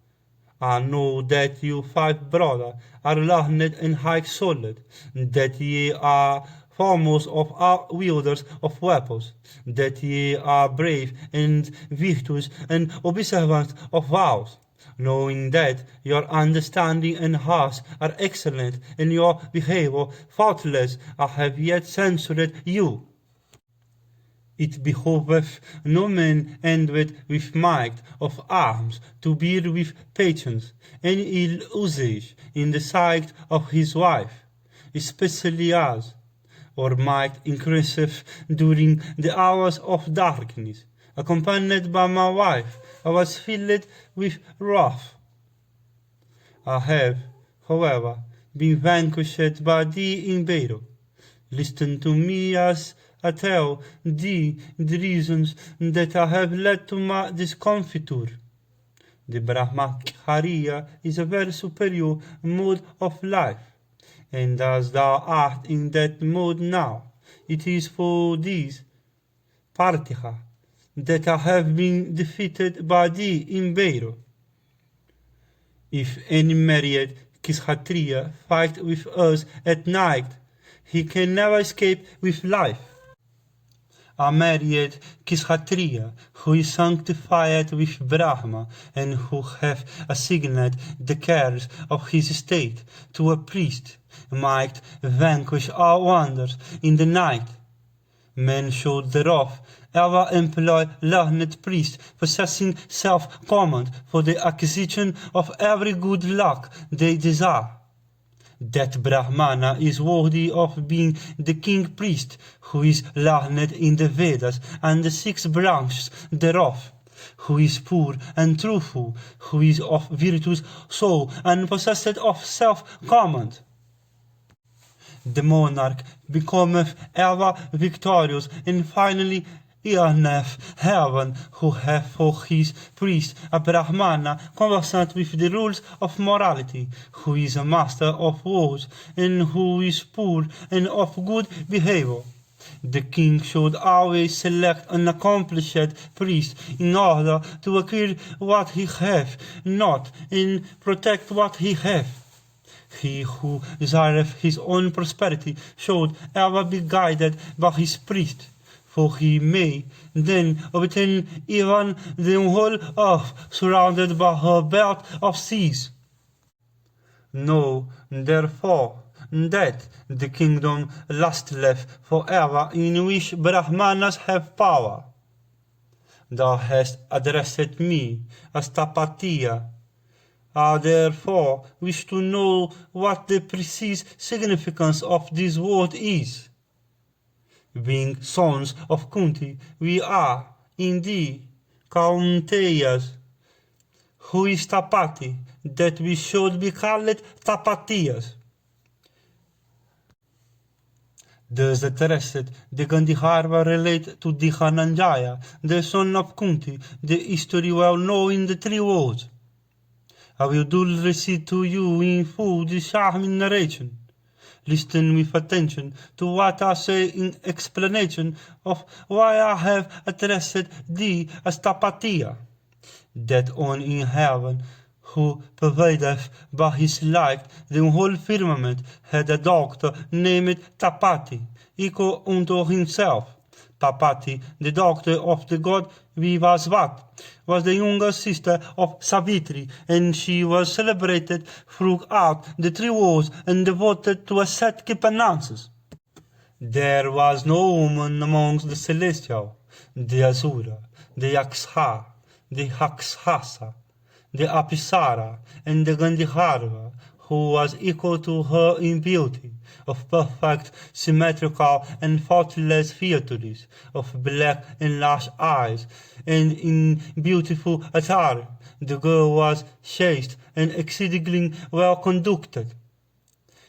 I know that you 5 brothers are learned and high-souled, that ye are foremost of all wielders of weapons, that ye are brave and virtuous and observant of vows, knowing that your understanding and hearts are excellent and your behavior faultless. I have yet censured you. It behoveth no man endowed with might of arms to bear with patience any ill usage in the sight of his wife, especially as or might increaseth during the hours of darkness. Accompanied by my wife, I was filled with wrath. I have, however, been vanquished by thee in battle. Listen to me as I tell thee the reasons that I have led to my discomfiture. The Brahmacharya is a very superior mode of life, and as thou art in that mode now, it is for these Partha that I have been defeated by thee in battle. If any married Kshatriya fight with us at night, he can never escape with life. A married Kshatriya, who is sanctified with Brahma, and who hath assigned the cares of his state to a priest, might vanquish all wonders in the night. Men should thereof ever employ learned priests possessing self-command for the acquisition of every good luck they desire. That Brahmana is worthy of being the king priest, who is learned in the Vedas and the 6 branches thereof, who is pure and truthful, who is of virtuous soul and possessed of self-command. The monarch becometh ever victorious, and finally earneth heaven, who hath for his priest a Brahmana conversant with the rules of morality, who is a master of words, and who is poor and of good behavior. The king should always select an accomplished priest in order to acquire what he hath not, and protect what he hath. He who desireth his own prosperity should ever be guided by his priest, for he may then obtain even the whole earth surrounded by her belt of seas. Know, therefore, that the kingdom lasteth forever in which Brahmanas have power. Thou hast addressed me as Tapatiya. I therefore wish to know what the precise significance of this word is. Being sons of Kunti, we are, indeed, Kaunteyas. Who is Tapati, that we should be called Tapatiyas? Does addressed the Gandhara relate to the Dhananjaya, the son of Kunti, the history well known in the 3 worlds? I will duly recite to you in full the charming narration. Listen with attention to what I say in explanation of why I have addressed thee as Tapatiya. That one in heaven, who pervadeth by his light the whole firmament, had a doctor named Tapati, equal unto himself. Tapati, the daughter of the god Vivasvat, was the younger sister of Savitri, and she was celebrated throughout the 3 worlds and devoted to ascetic penances. There was no woman amongst the celestial, the Asura, the Yaksha, the Hakshasa, the Apisara, and the Gandhara, who was equal to her in beauty, of perfect, symmetrical, and faultless features, of black and large eyes, and in beautiful attire. The girl was chaste and exceedingly well conducted.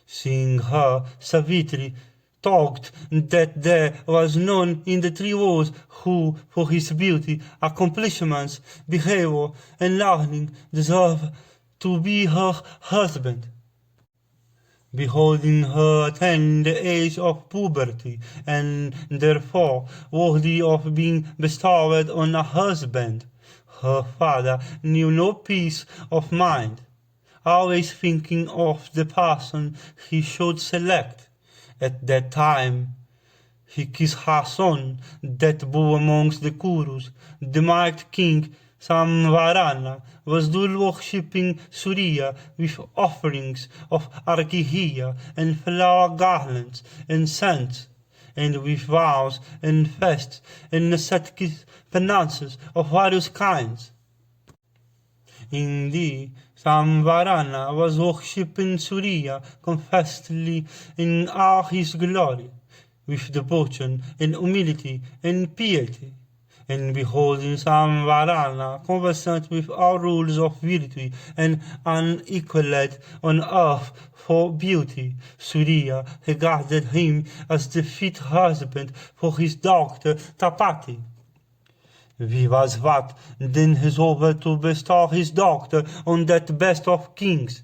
Seeing her, Savitri thought that there was none in the 3 worlds who, for his beauty, accomplishments, behavior, and learning, deserved to be her husband. Beholding her attain the age of puberty, and therefore worthy of being bestowed on a husband, her father knew no peace of mind, always thinking of the person he should select. At that time he kissed her son, that bore amongst the Kurus. The mighty king Samvarana was duly worshipping Surya with offerings of arghya and flower garlands and scents, and with vows and fasts and ascetic penances of various kinds. Indeed, Samvarana was worshipping Surya confessedly in all his glory, with devotion and humility and piety. And beholding Samvarana conversant with all rules of virtue and unequalled on earth for beauty, Surya regarded him as the fit husband for his daughter Tapati. Vivasvat then resolved to bestow his daughter on that best of kings,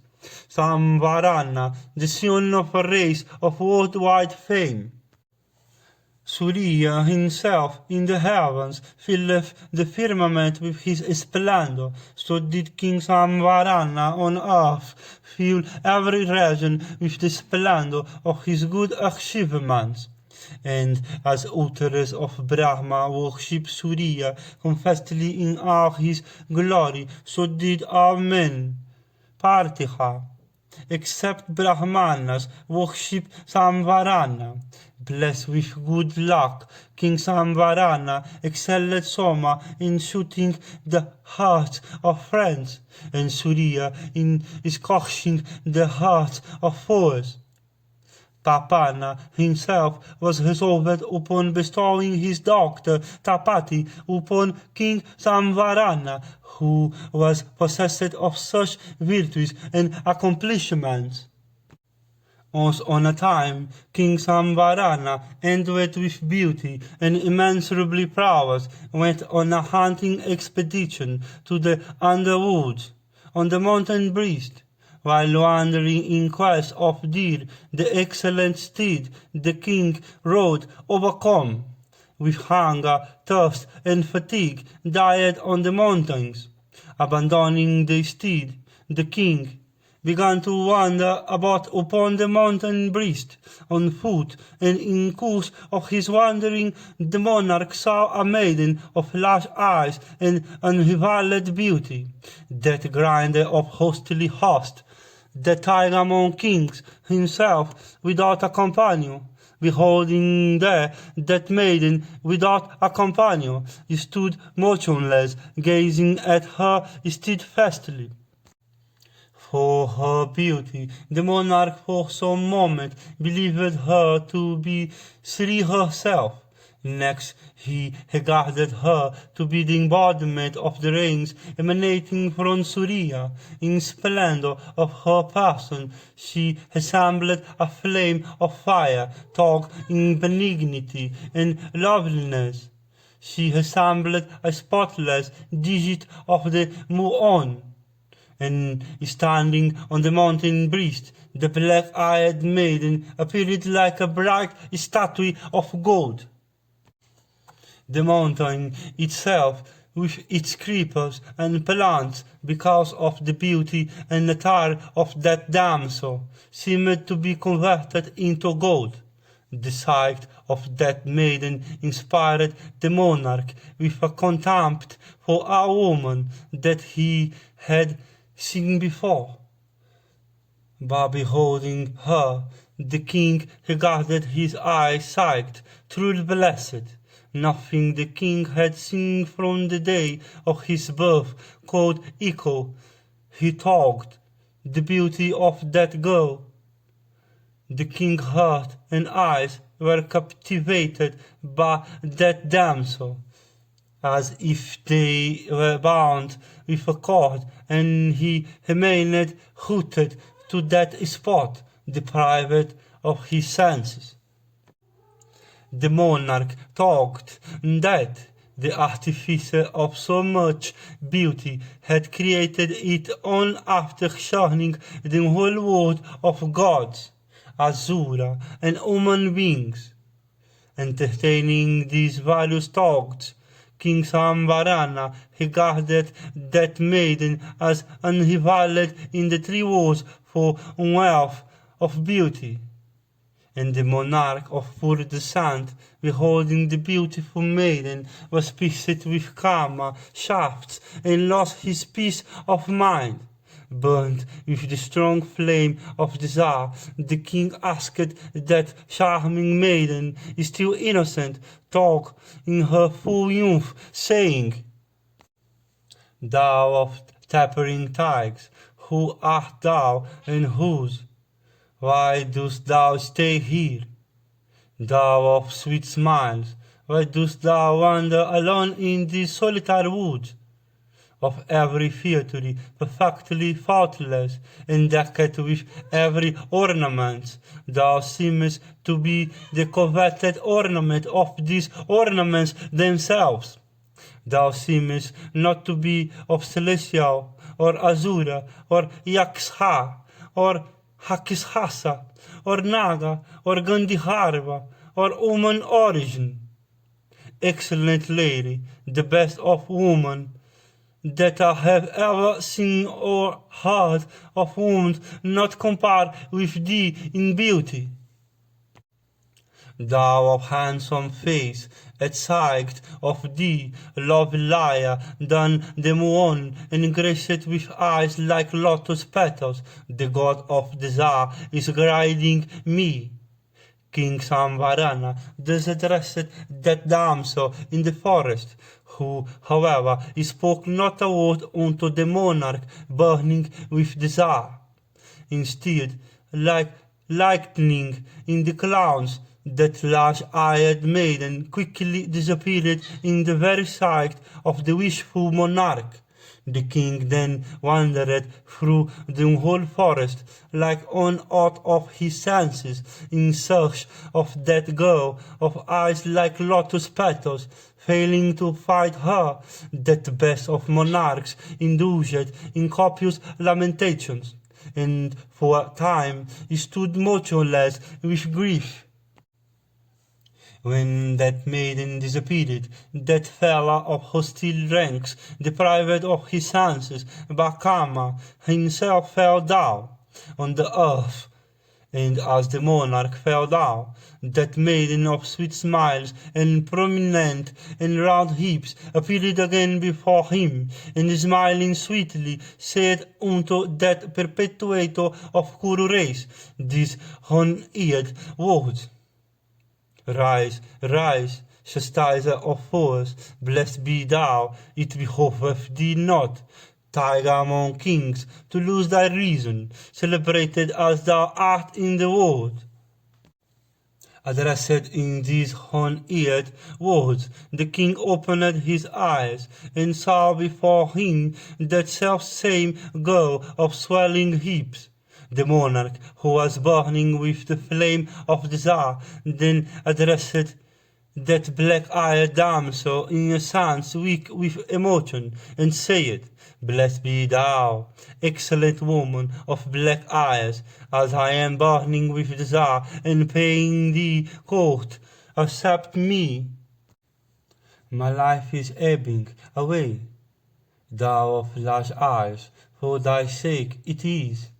Samvarana, the son of a race of worldwide fame. Surya himself in the heavens filleth the firmament with his splendor, so did King Samvarana on earth fill every region with the splendor of his good achievements. And as authors of Brahma worship Surya confessedly in all his glory, so did all men. Partha, except Brahmanas, worship Samvarana. Blessed with good luck, King Samvarana excelled Soma in shooting the hearts of friends, and Surya in scorching the hearts of foes. Tapana himself was resolved upon bestowing his daughter Tapati upon King Samvarana, who was possessed of such virtues and accomplishments. Once on a time, King Samvarana, endowed with beauty and immeasurable prowess, went on a hunting expedition to the underwoods, on the mountain breast. While wandering in quest of deer, the excellent steed the king rode, overcome with hunger, thirst, and fatigue, died on the mountains. Abandoning the steed, the king, began to wander about upon the mountain breast, on foot, and in course of his wandering the monarch saw a maiden of large eyes and unrivalled beauty, that grinder of hostily host, the tiger among kings, himself without a companion. Beholding there that maiden without a companion, stood motionless, gazing at her steadfastly. For her beauty, the monarch for some moment believed her to be Sri herself. Next, he regarded her to be the embodiment of the rays emanating from Surya. In splendor of her person, she resembled a flame of fire, taught in benignity and loveliness. She resembled a spotless digit of the Muon. And standing on the mountain breast, the black-eyed maiden appeared like a bright statue of gold. The mountain itself, with its creepers and plants, because of the beauty and attire of that damsel, seemed to be converted into gold. The sight of that maiden inspired the monarch with a contempt for a woman that he had seen before. But beholding her, the king regarded his eyes sight, truly blessed. Nothing the king had seen from the day of his birth could equal. He thought the beauty of that girl. The king's heart and eyes were captivated by that damsel, as if they were bound with a cord, and he remained rooted to that spot, deprived of his senses. The monarch thought that the artificer of so much beauty had created it on after shunning the whole world of gods, Asura, and human beings. Entertaining these various thoughts, King Samvarana regarded that maiden as unrivalled in the three worlds for wealth of beauty. And the monarch of pure descent, beholding the beautiful maiden, was pierced with karma shafts and lost his peace of mind. Burnt with the strong flame of desire, the king asked that charming maiden, still innocent, talk in her full youth, saying, "Thou of tapering tigers, who art thou and whose? Why dost thou stay here? Thou of sweet smiles, why dost thou wander alone in this solitary wood? Of every feature perfectly faultless, and decked with every ornament, thou seemest to be the coveted ornament of these ornaments themselves. Thou seemest not to be of celestial, or azura, or yaksha, or Hakishasa, or Naga, or Gandharva, or human origin. Excellent lady, the best of women that I have ever seen or heard of women not compared with thee in beauty. Thou of handsome face, at sight of thee, lovelier than the moon, and graced with eyes like lotus petals, the god of desire is guiding me. King Samvarana thus addressed that damsel in the forest, who, however, spoke not a word unto the monarch burning with desire. Instead, like lightning in the clouds, that large-eyed maiden quickly disappeared in the very sight of the wishful monarch. The king then wandered through the whole forest, like one out of his senses, in search of that girl of eyes like lotus petals, failing to find her, that best of monarchs indulged in copious lamentations, and for a time stood motionless with grief. When that maiden disappeared, that fella of hostile ranks, deprived of his senses, Bakama himself fell down on the earth, and as the monarch fell down, that maiden of sweet smiles and prominent and round hips appeared again before him, and smiling sweetly said unto that perpetuator of Kuru race these honeyed words: Rise, rise, chastiser of foes, blessed be thou, it behoveth thee not, tiger among kings, to lose thy reason, celebrated as thou art in the world. Addressed in these horn-eared words, the king opened his eyes, and saw before him that self-same girl of swelling hips, the monarch who was burning with the flame of desire, then addressed that black-eyed damsel in a sense weak with emotion, and said, Blessed be thou, excellent woman of black eyes, as I am burning with desire and paying thee court, accept me. My life is ebbing away, thou of large eyes, for thy sake it is.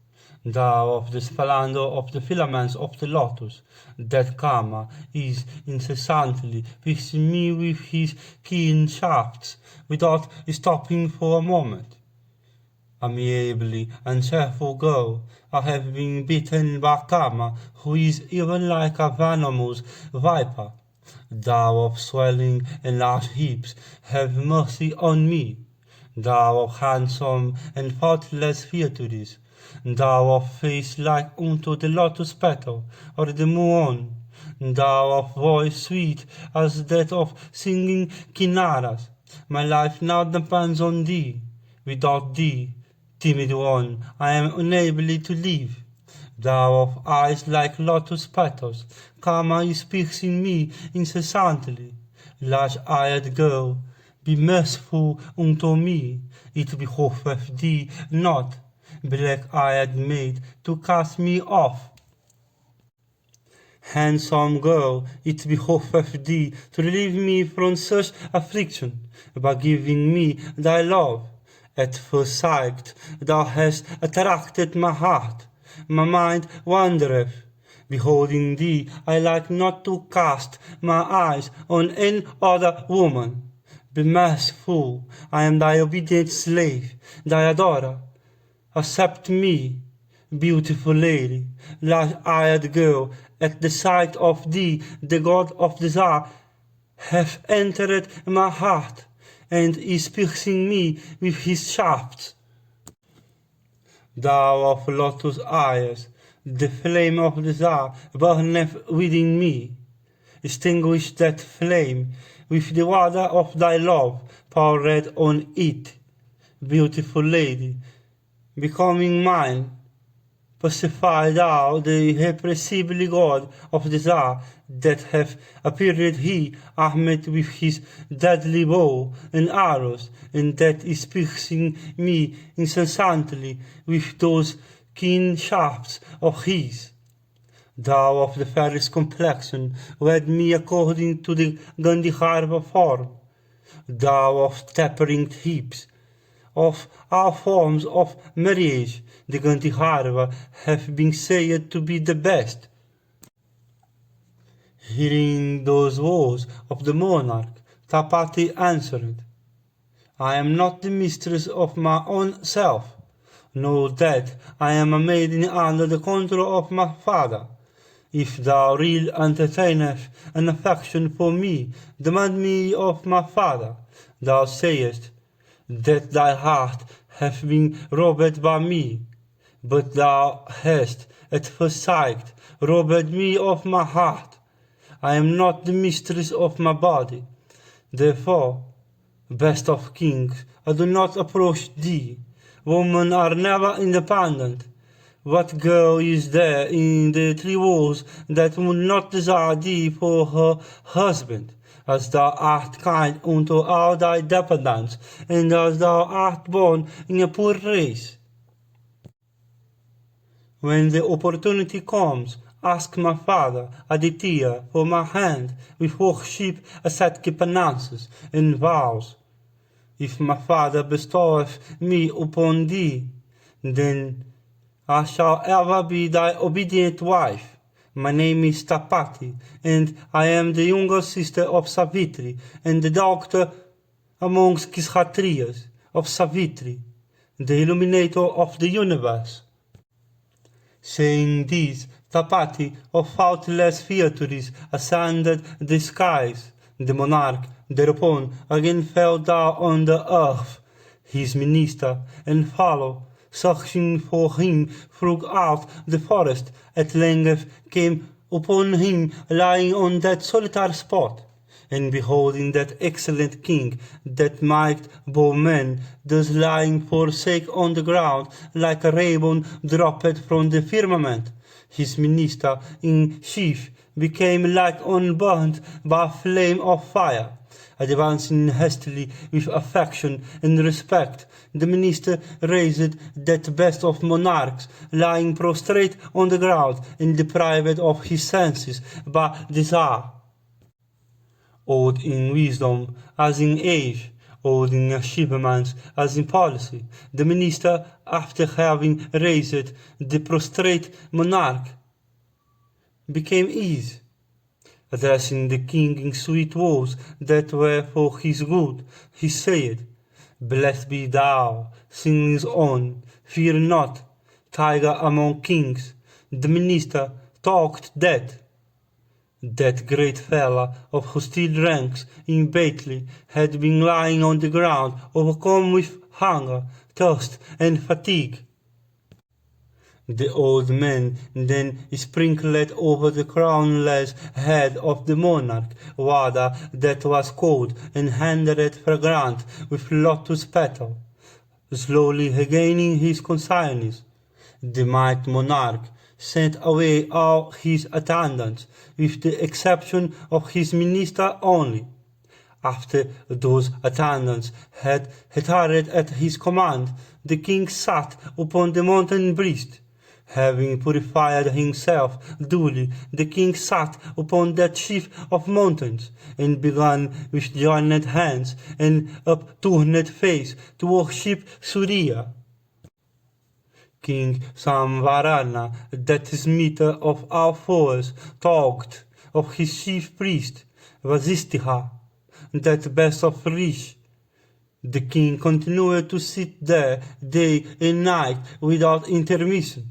Thou of the splendor of the filaments of the lotus, that Kama is incessantly piercing me with his keen shafts, without stopping for a moment. Amiably and cheerful girl, I have been bitten by Kama, who is even like a venomous viper. Thou of swelling and large hips, have mercy on me. Thou of handsome and faultless features, thou of face like unto the lotus petal or the moon, thou of voice sweet as that of singing kinnaras, my life now depends on thee. Without thee, timid one, I am unable to live. Thou of eyes like lotus petals, Kama is piercing me incessantly. Large-eyed girl, be merciful unto me, it behoveth thee not, black-eyed maid, to cast me off. Handsome girl, it behoveth thee to relieve me from such affliction, by giving me thy love. At first sight thou hast attracted my heart, my mind wandereth. Beholding thee, I like not to cast my eyes on any other woman. Be merciful, I am thy obedient slave, thy adorer. Accept me, beautiful lady, large-eyed girl, at the sight of thee the god of desire hath entered my heart, and is piercing me with his shafts. Thou of lotus eyes, the flame of desire burneth within me. Extinguish that flame with the water of thy love poured on it, beautiful lady, becoming mine. Pacify thou the irrepressible god of desire, that hath appeared he armed with his deadly bow and arrows, and that is piercing me incessantly with those keen shafts of his. Thou of the fairest complexion, wed me according to the Gandhara form. Thou of tapering hips, of all forms of marriage, the Gandhara have been said to be the best. Hearing those words of the monarch, Tapati answered, I am not the mistress of my own self, nor that I am a maiden under the control of my father. If thou really entertainest an affection for me, demand me of my father. Thou sayest that thy heart hath been robbed by me, but thou hast at first sight robbed me of my heart. I am not the mistress of my body. Therefore, best of kings, I do not approach thee. Women are never independent. What girl is there in the three worlds that would not desire thee for her husband, as thou art kind unto all thy dependents, and as thou art born in a poor race? When the opportunity comes, ask my father, Aditya, for my hand, with worship ascetic penances and vows. If my father bestoweth me upon thee, then I shall ever be thy obedient wife. My name is Tapati, and I am the younger sister of Savitri, and the daughter amongst Kshatriyas of Savitri, the illuminator of the universe. Saying this, Tapati of faultless features ascended the skies. The monarch thereupon again fell down on the earth. His minister and follower, searching for him throughout the forest, at length came upon him lying on that solitary spot. And beholding that excellent king, that might bowman, thus lying forsake on the ground, like a rainbow dropped from the firmament, his minister in chief became like unburnt by a flame of fire. Advancing hastily with affection and respect, the minister raised that best of monarchs, lying prostrate on the ground and deprived of his senses by desire. Old in wisdom as in age, old in achievements as in policy, the minister, after having raised the prostrate monarch, became ease. Addressing the king in sweet words that were for his good, he said, Blessed be thou, singings on, fear not, tiger among kings. The minister talked that great fellow of hostile ranks in battle had been lying on the ground, overcome with hunger, thirst, and fatigue. The old man then sprinkled over the crownless head of the monarch water that was cold and handed it fragrant with lotus petal. Slowly regaining his consciousness, the mighty monarch sent away all his attendants, with the exception of his minister only. After those attendants had retired at his command, the king sat upon the mountain breast. Having purified himself duly, the king sat upon that chief of mountains, and began with joined hands and upturned face to worship Surya. King Samvarana, that smiter of all foes, talked of his chief priest, Vasistha, that best of rich. The king continued to sit there day and night without intermission.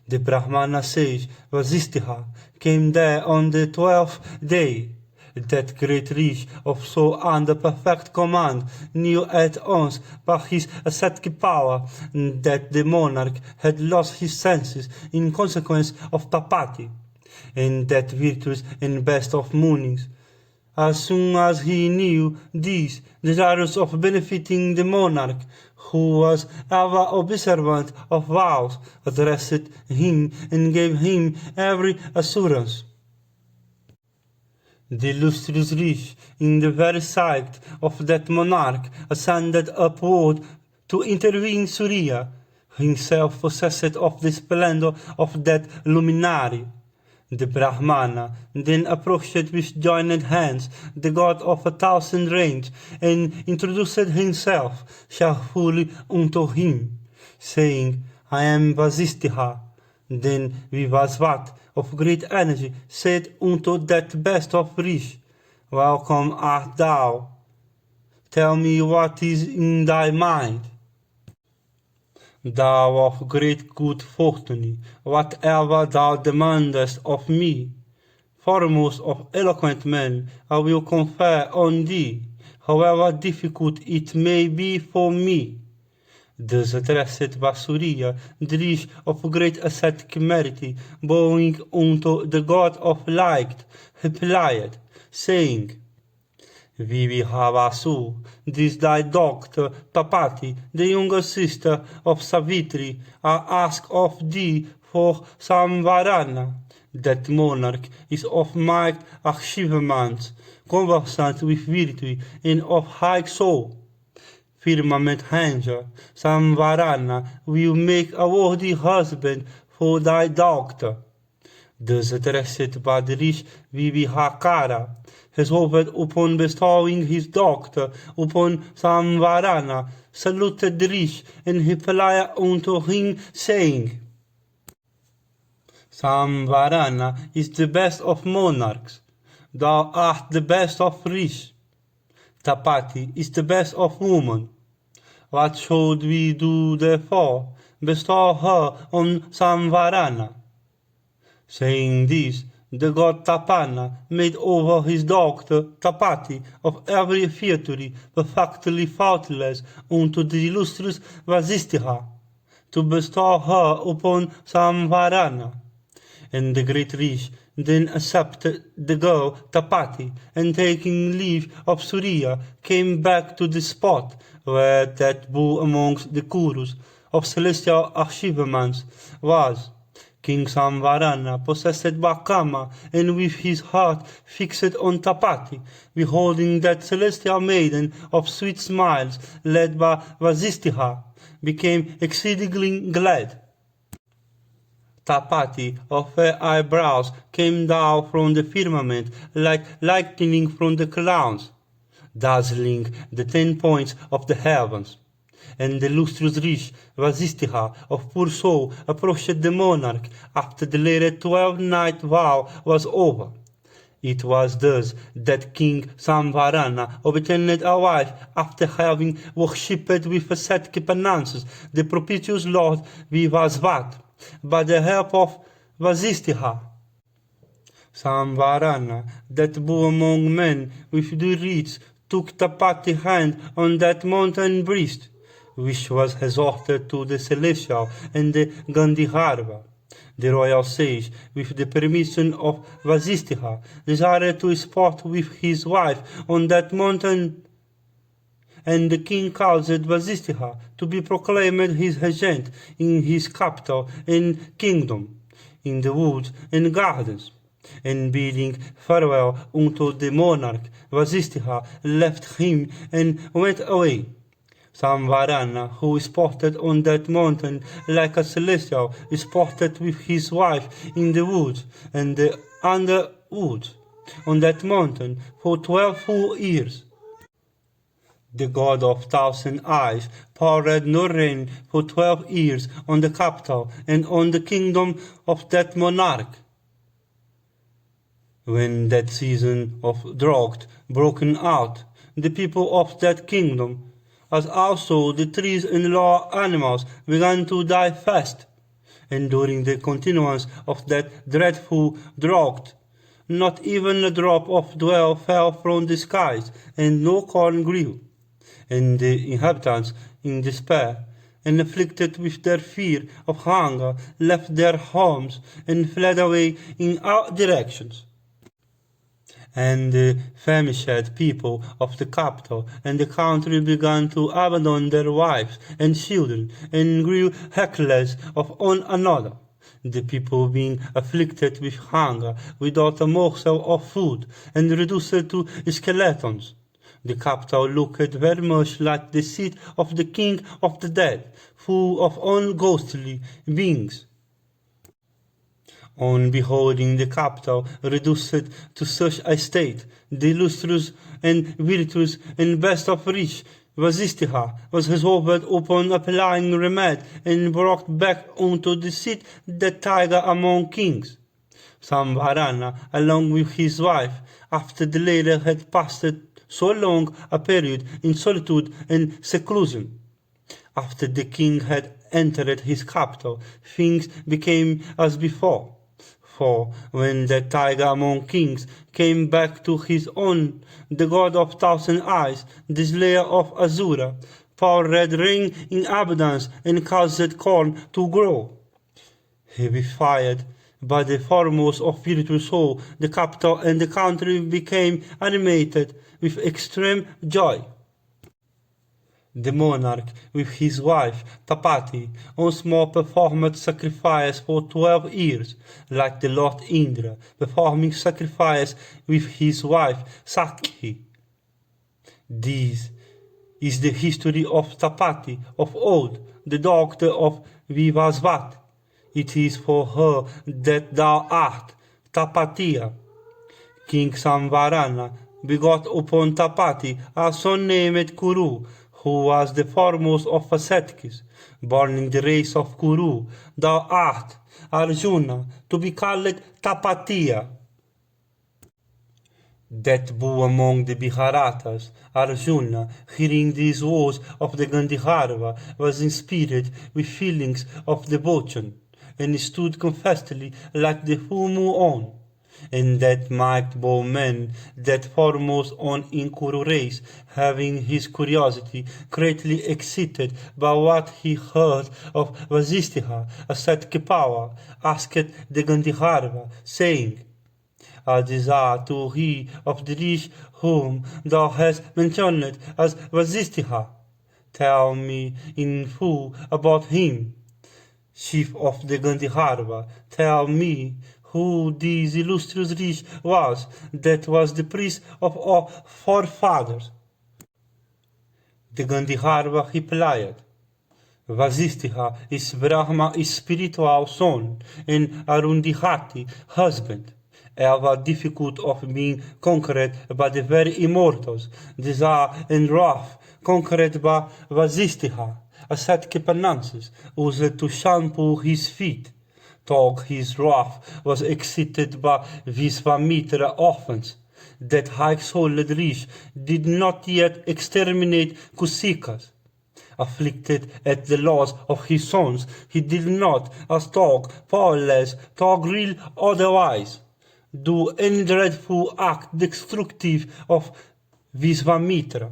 The Brahmana sage Vasistha came there on the 12th day. That great rish of so under perfect command knew at once by his ascetic power that the monarch had lost his senses in consequence of Tapati, and that virtuous and best of mornings. As soon as he knew this, desirous of benefiting the monarch, who was ever observant of vows, addressed him and gave him every assurance. The illustrious rish, in the very sight of that monarch, ascended upward to intervene Surya, himself possessed of the splendor of that luminary. The Brahmana then approached with joined hands the god of 1,000 rains, and introduced himself cheerfully unto him, saying, I am Vasistha. Then Vivasvat, of great energy, said unto that best of rish, Welcome art thou. Tell me what is in thy mind. Thou of great good fortune, whatever thou demandest of me, foremost of eloquent men, I will confer on thee, however difficult it may be for me. Thus addressed by Surya, the rish of great ascetic merit, bowing unto the god of light, replied, saying, Vivihavasu, this thy daughter Tapati, the younger sister of Savitri, I ask of thee for Samvarana. That monarch is of might achievements, conversant with virtue, and of high soul. Firmament Ranger, Samvarana will make a worthy husband for thy daughter. thus addressed by the rish Vibhakara, resolved upon bestowing his doctor upon Samvarana, saluted the rish and replied unto him, saying, Samvarana is the best of monarchs, thou art the best of rish. Tapati is the best of women. What should we do therefore? Bestow her on Samvarana. Saying this, the god Tapana made over his doctor Tapati of every feature perfectly faultless unto the illustrious Vasistha, to bestow her upon Samvarana. And the great rish then accepted the girl Tapati, and taking leave of Surya, came back to the spot where that bull amongst the Kurus of celestial achievements was. King Samvarana, possessed by Kama, and with his heart fixed on Tapati, beholding that celestial maiden of sweet smiles, led by Vasistha, became exceedingly glad. Tapati of fair eyebrows came down from the firmament like lightning from the clouds, dazzling the 10 points of the heavens. And the lustrous rish Vasistha of poor soul approached the monarch after the later 12-night vow was over. It was thus that King Samvarana obtained a wife after having worshipped with ascetic penances the propitious Lord Vivasvat, by the help of Vasistha. Samvarana, that bull among men with the reeds, took Tapati's hand on that mountain breast, which was resorted to the celestial and the Gandhirva. The royal sage, with the permission of Vasistha, desired to sport with his wife on that mountain, and the king caused Vasistha to be proclaimed his regent in his capital and kingdom, in the woods and gardens. And bidding farewell unto the monarch, Vasistha left him and went away. Samvarana, who sported on that mountain like a celestial, sported with his wife in the woods and the underwoods on that mountain for 12 full years. The god of 1,000 eyes poured no rain for 12 years on the capital and on the kingdom of that monarch. When that season of drought broken out, the people of that kingdom, as also the trees and lower animals, began to die fast. And during the continuance of that dreadful drought, not even a drop of dew fell from the skies, and no corn grew. And the inhabitants, in despair, and afflicted with their fear of hunger, left their homes and fled away in all directions. And the famished people of the capital and the country began to abandon their wives and children, and grew reckless of one another, the people being afflicted with hunger without a morsel of food, and reduced to skeletons. The capital looked very much like the seat of the king of the dead, full of unghostly beings. On beholding the capital reduced to such a state, the illustrious and virtuous and best of rich Vasistha was resolved upon applying remedy, and brought back unto the seat the tiger among kings. Samvarana, along with his wife, after the latter had passed so long a period in solitude and seclusion. After the king had entered his capital, things became as before. For when the tiger among kings came back to his own, the god of 1,000 eyes, the slayer of Asura, poured rain in abundance and caused corn to grow. Heavy-fired by the foremost of virtuous soul, the capital and the country became animated with extreme joy. The monarch, with his wife Tapati, once more performed sacrifice for 12 years, like the Lord Indra, performing sacrifice with his wife Sakhi. This is the history of Tapati of old, the daughter of Vivasvat. It is for her that thou art, Tapatia. King Samvarana begot upon Tapati a son named Kuru, who was the foremost of ascetics, born in the race of Kuru. Thou art, Arjuna, to be called Tapatia. That bow among the Biharatas, Arjuna, hearing these words of the Gandhirva, was inspired with feelings of devotion, and stood confessedly like the full moon. And that might bow man, that foremost on in Kuru race, having his curiosity greatly excited by what he heard of Vasistha, ascetic power, asked the Gandhirva, saying, I desire to hear of the rish whom thou hast mentioned as Vasistha. Tell me in full about him. Chief of the Gandhirva, tell me who this illustrious rish was, that was the priest of our forefathers. The Gandhirva replied, Vasistha is Brahma's spiritual son, and Arundhati husband. Ever difficult of being conquered by the very immortals, desire and wrath conquered by Vasistha, ascetic penances, used to shampoo his feet. Tog his wrath was excited by Visvamitra offense. That high-souled rish did not yet exterminate Kusikas. Afflicted at the loss of his sons, he did not, as Tog, powerless, Tog real otherwise, do any dreadful act destructive of Visvamitra.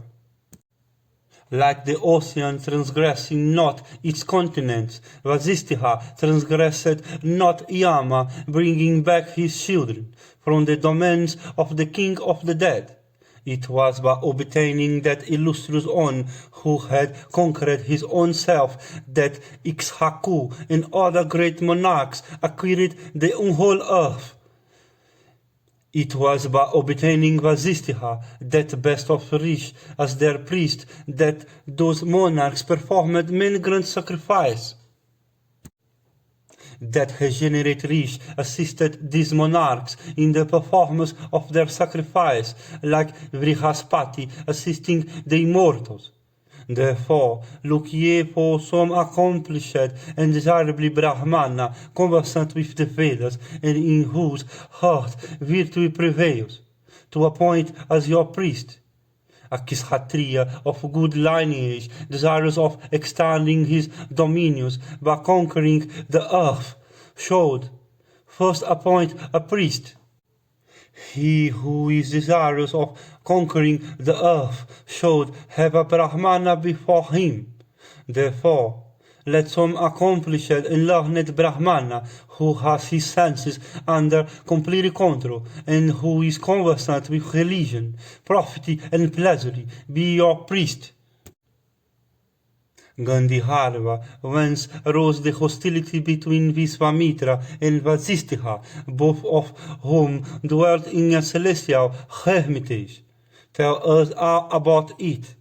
Like the ocean transgressing not its continents, Vasistha transgressed not Yama, bringing back his children from the domains of the king of the dead. It was by obtaining that illustrious one who had conquered his own self that Ixhaku and other great monarchs acquired the whole earth. It was by obtaining Vasistha, that best of rish, as their priest, that those monarchs performed many grand sacrifices. That regenerate rish assisted these monarchs in the performance of their sacrifice, like Vrihaspati assisting the immortals. Therefore, look ye for some accomplished and desirably Brahmana, conversant with the Vedas, and in whose heart virtue prevails, to appoint as your priest a Kshatriya of good lineage, desirous of extending his dominions by conquering the earth, should first appoint a priest. He who is desirous of conquering the earth should have a Brahmana before him. Therefore, let some accomplished and learned Brahmana, who has his senses under complete control, and who is conversant with religion, property, and pleasure, be your priest. Gandhirva, whence arose the hostility between Visvamitra and Vasistha, both of whom dwelt in a celestial hermitage. Tell us all about it.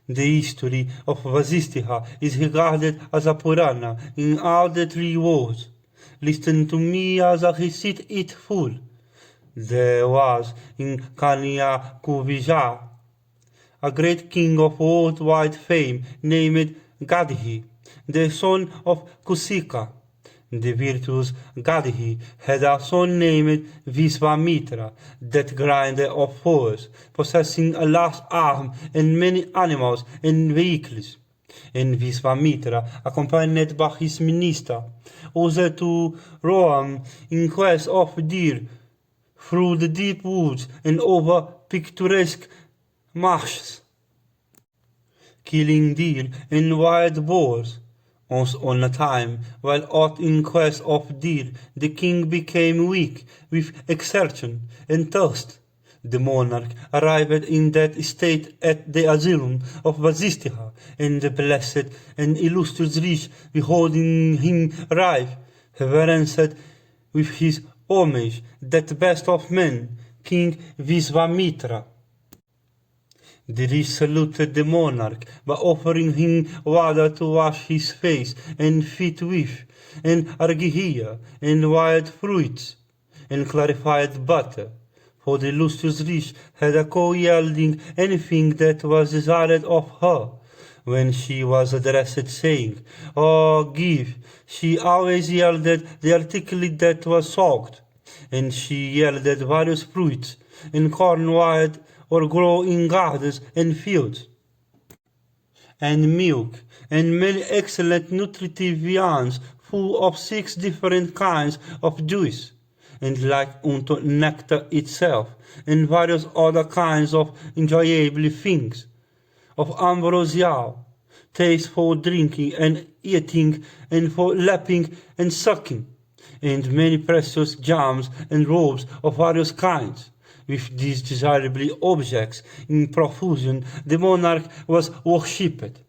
The history of Vasistha is regarded as a Purana in all the three worlds. Listen to me as I recite it full. There was in Kanya a great king of worldwide fame named Gadhi, the son of Kusika. The virtuous Gadhi had a son named Visvamitra, that grinder of force, possessing a large arm and many animals and vehicles. And Visvamitra, accompanied by his minister, was to roam in quest of deer through the deep woods and over picturesque marshes, killing deer and wild boars. Once on a time, while out in quest of deer, the king became weak with exertion and thirst. The monarch arrived in that state at the asylum of Vasistha, and the blessed and illustrious rish, beholding him arrive, reverenced with his homage that best of men, King Visvamitra. The rishi saluted the monarch by offering him water to wash his face and feet with, and argihia, and wild fruits, and clarified butter. For the illustrious rishi had a cow yielding anything that was desired of her. When she was addressed saying, "Oh, give," she always yielded the article that was soaked, and she yielded various fruits, and corn wild or grow in gardens and fields, and milk, and many excellent nutritive viands full of 6 different kinds of juice, and like unto nectar itself, and various other kinds of enjoyable things, of ambrosial, taste for drinking and eating, and for lapping and sucking, and many precious jams and robes of various kinds. With these desirable objects in profusion, the monarch was worshipped.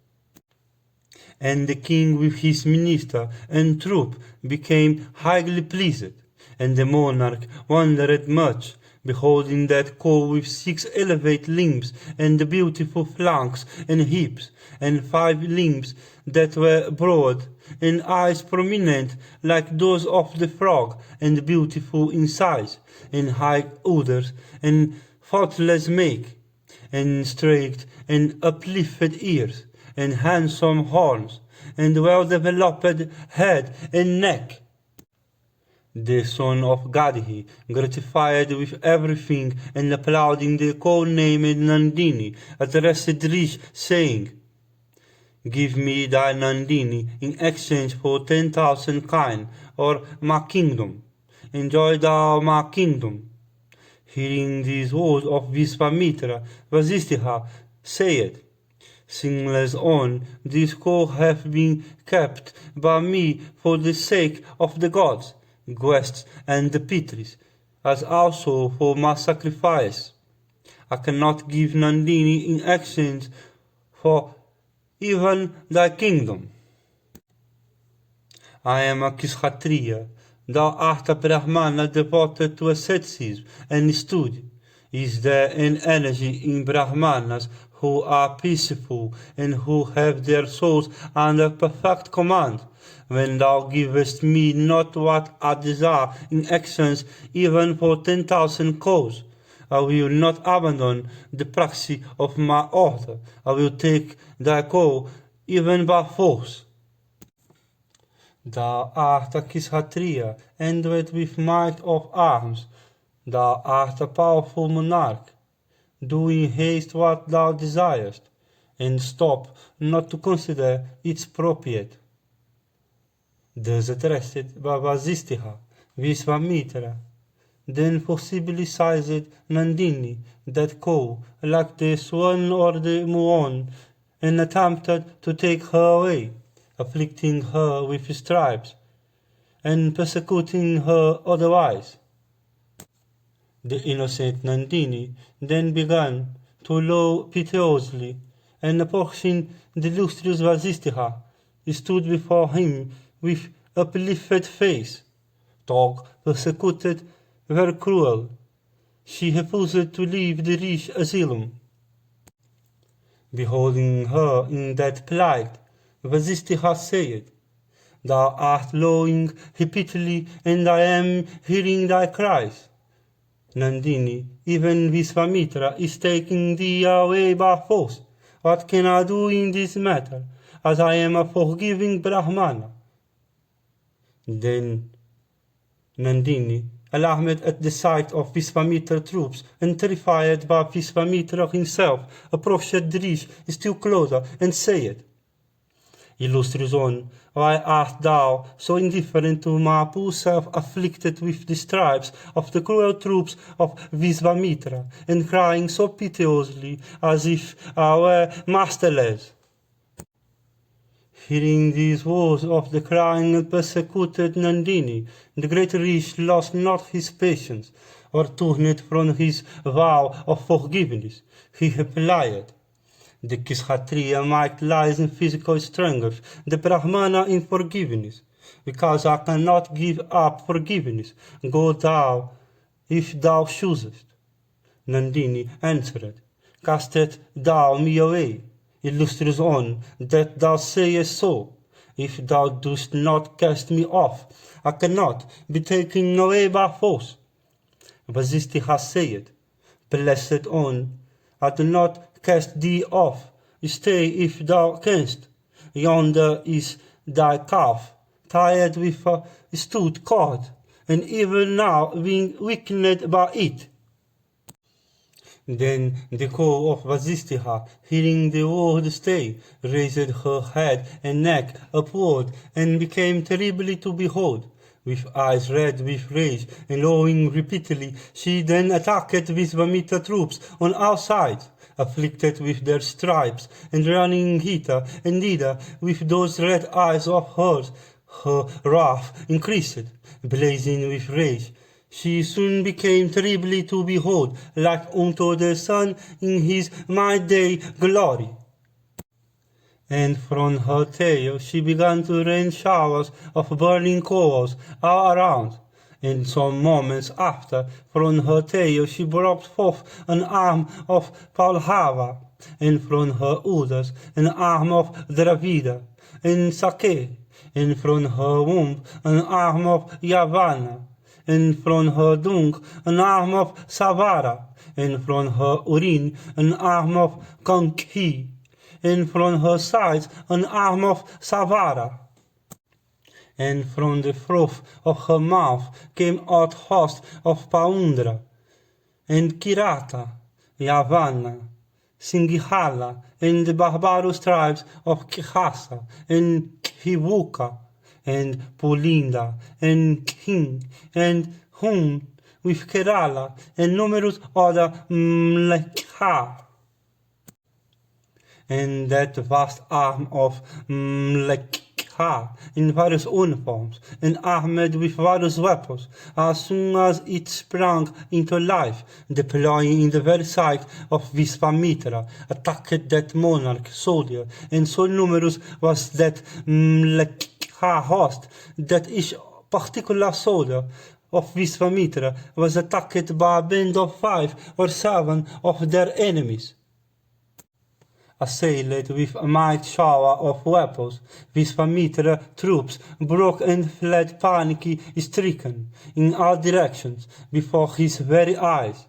And the king with his minister and troop became highly pleased, and the monarch wondered much, beholding that cow with 6 elevate limbs, and the beautiful flanks and hips, and 5 limbs that were broad, and eyes prominent like those of the frog, and beautiful in size, and high udders, and faultless make, and straight and uplifted ears, and handsome horns, and well-developed head and neck. The son of Gadhi, gratified with everything and applauding the cow-named Nandini, addressed Rishi, saying, "Give me thy Nandini in exchange for 10,000 kine, or my kingdom. Enjoy thou my kingdom." Hearing these words of Vishvamitra, Vasistha said, "Sinless on, this cow hath been kept by me for the sake of the gods, guests, and the Pitris, as also for my sacrifice. I cannot give Nandini in exchange for even thy kingdom. I am a Kshatriya. Thou art a Brahmana devoted to asceticism and study. Is there an energy in Brahmanas who are peaceful and who have their souls under perfect command? When thou givest me not what I desire in exchange even for 10,000 cows, I will not abandon the practice of my order. I will take thy cow even by force. Thou art a Kshatriya, endowed with might of arms. Thou art a powerful monarch. Do in haste what thou desirest, and stop not to consider its propriety." Thus addressed by Vasistha, Vishvamitra then forcibly seized Nandini, that cow, like the swan or the muon, and attempted to take her away, afflicting her with stripes, and persecuting her otherwise. The innocent Nandini then began to low piteously, and approaching the illustrious Vasistha, stood before him with uplifted face. Dog persecuted, very cruel, she refused to leave the rich asylum. Beholding her in that plight, Vasistha said, "Thou art lowing repeatedly, and I am hearing thy cries. Nandini, even Vishvamitra is taking thee away by force. What can I do in this matter, as I am a forgiving Brahmana?" Then Nandini, alarmed at the sight of Vishvamitra troops, and terrified by Vishvamitra himself, approached Rishi still closer, and said, "Illustrious one, why art thou so indifferent to my poor self afflicted with the stripes of the cruel troops of Vishvamitra, and crying so piteously as if I were masterless?" Hearing these words of the crying and persecuted Nandini, the great Rishi lost not his patience, or turned from his vow of forgiveness. He replied, "The Kshatriya might lies in physical strength, the Brahmana in forgiveness. Because I cannot give up forgiveness, go thou, if thou choosest." Nandini answered, Casteth thou me away, illustrious one, that thou sayest so. If thou dost not cast me off, I cannot be taken away by force. Vasistiha said, blessed one, I do not cast thee off. Stay if thou canst. Yonder is thy calf, tired with a stout cord, and even now being weakened by it. Then the cow of Vasistiha, hearing the word stay, raised her head and neck upward, and became terribly to behold. With eyes red with rage, and lowing repeatedly, she then attacked Visvamitra troops on all sides, afflicted with their stripes, and running hither and thither with those red eyes of hers. Her wrath increased, blazing with rage. She soon became terribly to behold, like unto the sun in his midday glory. And from her tail she began to rain showers of burning coals all around. And some moments after, from her tail she brought forth an arm of Palhava, and from her udders an arm of Dravida, and Sake, and from her womb an arm of Yavana, and from her dung an arm of Savara, and from her urine an arm of Kankhi, and from her sides an arm of Savara. And from the froth of her mouth came out hosts of Paundra, and Kirata, Yavanna, Singhihala, and the barbarous tribes of Khasa, and Khivuka, and Pulinda, and King, and Hun, with Kerala, and numerous other Mlekha. And that vast arm of Mlekha in various uniforms, and armed with various weapons, as soon as it sprang into life, deploying in the very sight of Visvamitra, attacked that monarch soldier, and so numerous was that Mlekha host, that each particular soldier of Visvamitra was attacked by a band of 5 or 7 of their enemies. Assailed with a mighty shower of weapons, Visvamitra troops broke and fled panic-stricken in all directions before his very eyes.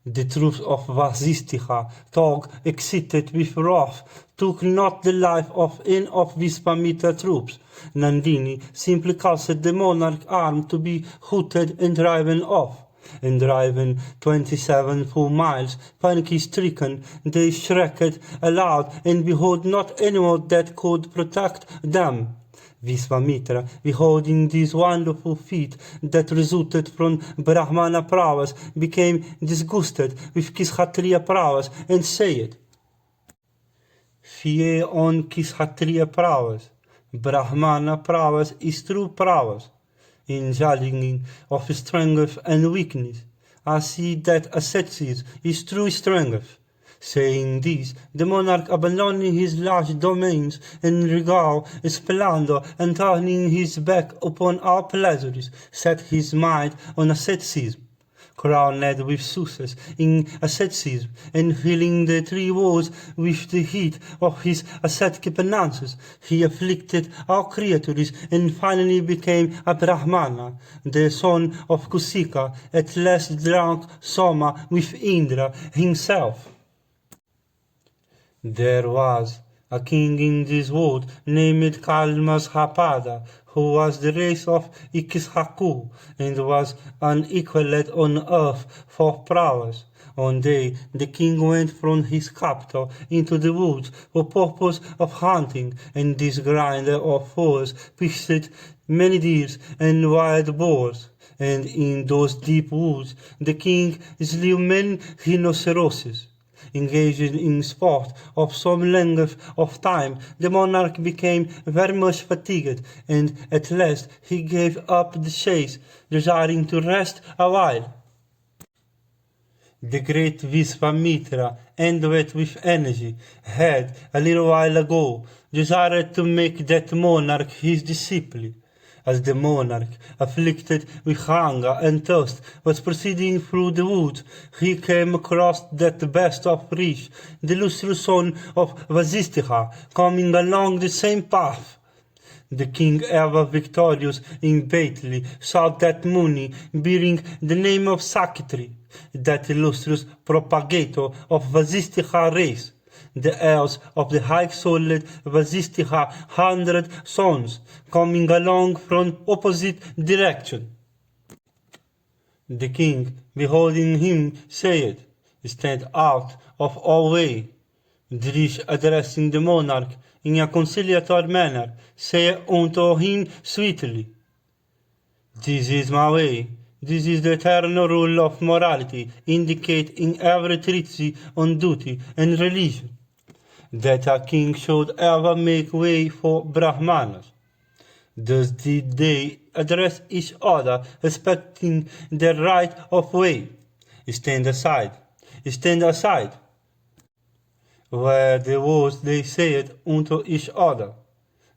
The troops of Vasistiha, though excited with wrath, took not the life of any of Visvamitra troops. Nandini simply caused the monarch's arm to be hooted and driven off. And driven 27 full miles, panic-stricken, they shrieked aloud, and behold not anyone that could protect them. Visvamitra, beholding this wonderful feat that resulted from Brahmana prowess, became disgusted with Kshatriya prowess, and said, Fear on Kshatriya prowess. Brahmana prowess is true prowess. In judging of strength and weakness, I see that asceticism is true strength. Saying this, the monarch abandoning his large domains and regal splendor, and turning his back upon all pleasures, set his mind on asceticism. Crowned with success in asceticism, and filling the 3 worlds with the heat of his ascetic penances, he afflicted all creatures and finally became a Brahmana, the son of Kusika, at last drank Soma with Indra himself. There was a king in this world named Kalmashapada, who was the race of Ikshhaku, and was unequaled on earth for prowess. One day the king went from his capital into the woods for purpose of hunting, and this grinder of furs pursued many deers and wild boars. And in those deep woods the king slew many rhinoceroses. Engaged in sport of some length of time, the monarch became very much fatigued, and at last he gave up the chase, desiring to rest a while. The great Visvamitra, endowed with energy, had, a little while ago, desired to make that monarch his disciple, As the monarch, afflicted with hunger and thirst, was proceeding through the woods, he came across that best of rich, the illustrious son of Vasistha, coming along the same path. The king, ever victorious in battle, saw that Muni bearing the name of Sakitri, that illustrious propagator of Vasistha race, the heirs of the high-souled Vasistha 100 sons, coming along from opposite direction. The king, beholding him, said, "Stand out of our way." Drish, addressing the monarch in a conciliatory manner, said unto him sweetly, "This is my way. This is the eternal rule of morality, indicated in every treatise on duty and religion, that a king should ever make way for Brahmanas. Thus did they address each other, respecting their right of way. Stand aside, stand aside. Where there was, they said unto each other.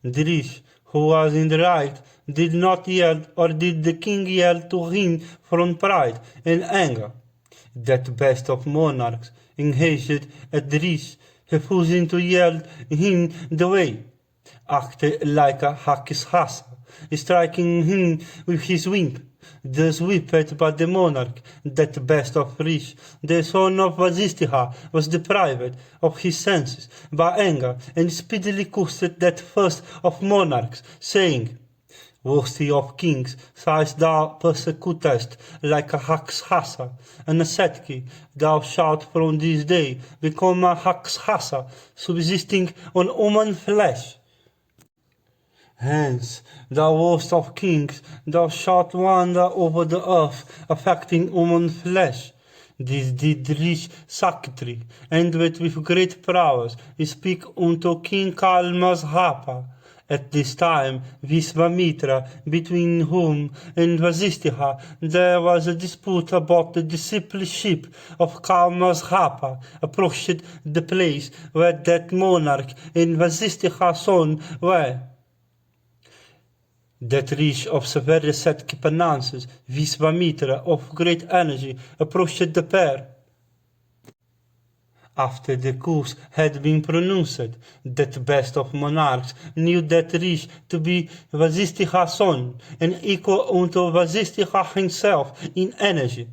Drish, who was in the right, did not yell, or did the king yell to him from pride and anger? That best of monarchs, enraged at Drish, refusing to yield him the way, acted like a Rakshasa, striking him with his whip. Thus whipped by the monarch, that best of rich, the son of Vasistha, was deprived of his senses by anger, and speedily cursed that first of monarchs, saying, "Worthy of kings, thrice thou persecutest like a Rakshasa, an ascetic, thou shalt from this day become a Rakshasa, subsisting on human flesh. Hence, thou worst of kings, thou shalt wander over the earth, affecting human flesh." This did reach Sakitri, and with great prowess speak unto King Kalmasrapa. At this time, Visvamitra, between whom and Vasistha there was a dispute about the discipleship of Kalmasrapa, approached the place where that monarch and Vasistha's son were. That rish of severe set Kipanances, Visvamitra, of great energy, approached the pair. After the curse had been pronounced, that best of monarchs knew that rish to be Vasistha's son, and equal unto Vasistha himself in energy.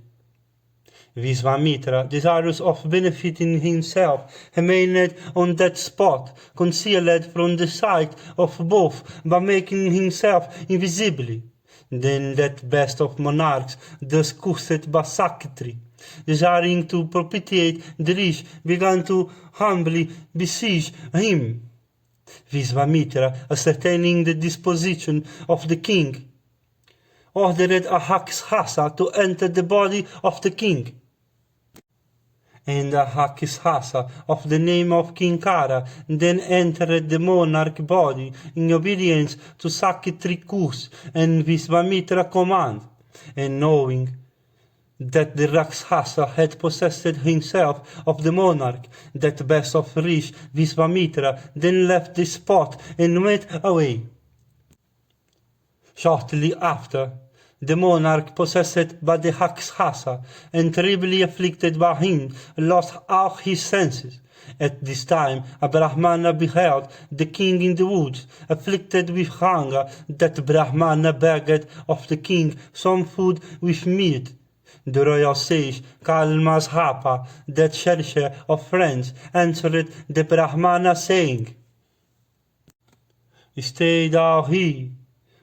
Visvamitra, desirous of benefiting himself, remained on that spot, concealed from the sight of both by making himself invisible. Then that best of monarchs, thus cursed by Sakitri, desiring to propitiate the rich, began to humbly beseech him. Visvamitra, ascertaining the disposition of the king, ordered a Rakshasa to enter the body of the king. And a Rakshasa of the name of Kinkara then entered the monarch body in obedience to Sakitri curse and Visvamitra command, and knowing that the Rakshasa had possessed himself of the monarch, that best of rich Visvamitra then left the spot and went away. Shortly after, the monarch, possessed by the Rakshasa and terribly afflicted by him, lost all his senses. At this time, a Brahmana beheld the king in the woods, afflicted with hunger. That Brahmana begged of the king some food with meat. The royal sage Kalmasrapa, that cherisher of friends, answered the Brahmana, saying, "Stay thou here,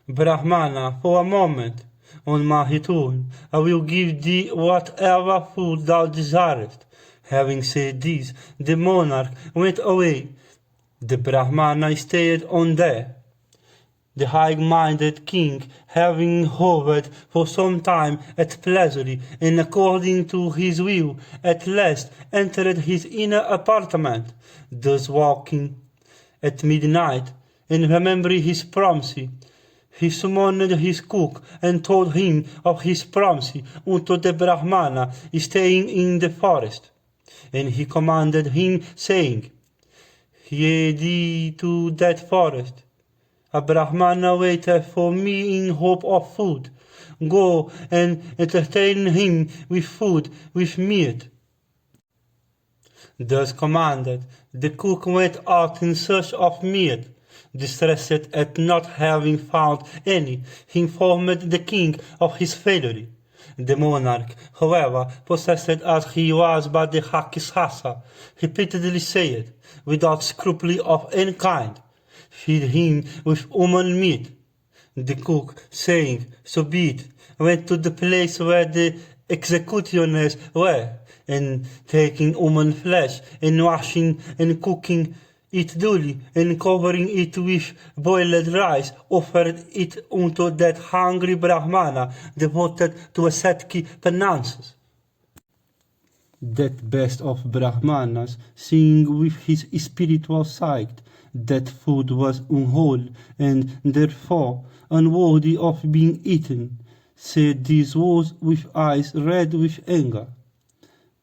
Brahmana, for a moment. On my return, I will give thee whatever food thou desirest." Having said this, the monarch went away. The Brahmana stayed on there. The high-minded king, having hovered for some time at pleasure, and according to his will, at last entered his inner apartment, thus walking at midnight, and remembering his promise, he summoned his cook and told him of his promise unto the Brahmana staying in the forest. And he commanded him, saying, "Hie thee to that forest. A Brahmana waited for me in hope of food. Go and entertain him with food, with meat. Thus commanded, the cook went out in search of meat. Distressed at not having found any, he informed the king of his failure. The monarch, however, possessed as he was by the Rakshasa, repeatedly said, without scruple of any kind, feed him with human meat. The cook, saying, so be it, went to the place where the executioners were, and taking human flesh, and washing and cooking it duly, and covering it with boiled rice, offered it unto that hungry Brahmana devoted to ascetic penances. That best of Brahmanas, seeing with his spiritual sight that food was unholy and therefore unworthy of being eaten, said these words with eyes red with anger.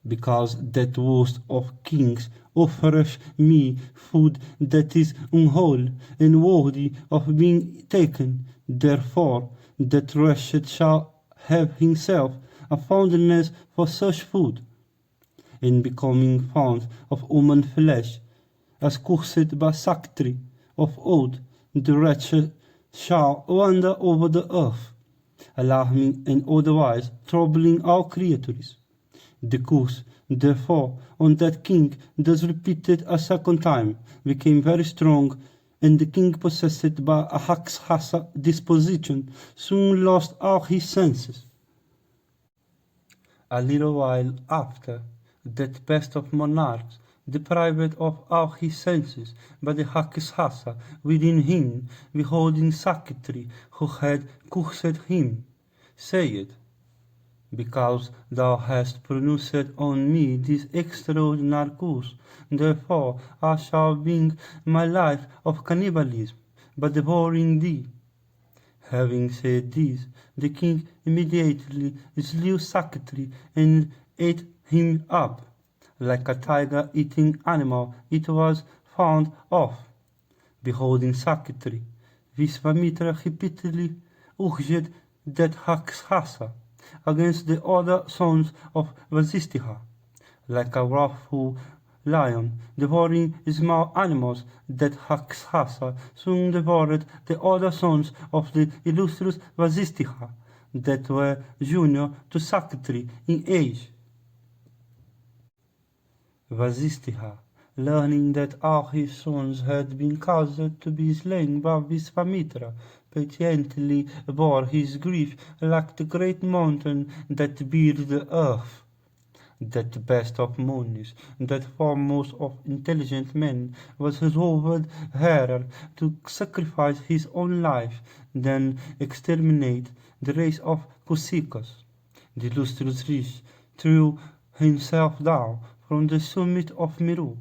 Because that worst of kings offereth me food that is unholy and worthy of being taken, therefore that wretched shall have himself a fondness for such food, and becoming fond of human flesh, as cursed by Sakti of old, the wretched shall wander over the earth, alarming and otherwise troubling all creatures. The curse, therefore, on that king, thus repeated a second time, became very strong, and the king, possessed by a Rakshasa disposition, soon lost all his senses. A little while after, that best of monarchs, deprived of all his senses by the Rakshasa within him, beholding Sakti, who had cursed him, said, because thou hast pronounced on me this extraordinary curse, therefore I shall bring my life of cannibalism by devouring thee. Having said this, the king immediately slew Sakti and ate him up. Like a tiger-eating animal it was found of. Beholding Sakti, Vishvamitra repeatedly urged that Rakshasa against the other sons of Vasistha, like a wrathful lion devouring small animals, that Rakshasa soon devoured the other sons of the illustrious Vasistha, that were junior to Sakti in age. Vasistha, learning that all his sons had been caused to be slain by Vishvamitra, patiently bore his grief like the great mountain that bears the earth. That best of Munis, that foremost of intelligent men, was resolved rather to sacrifice his own life than exterminate the race of Kusikas. The illustrious Rishi threw himself down from the summit of Meru,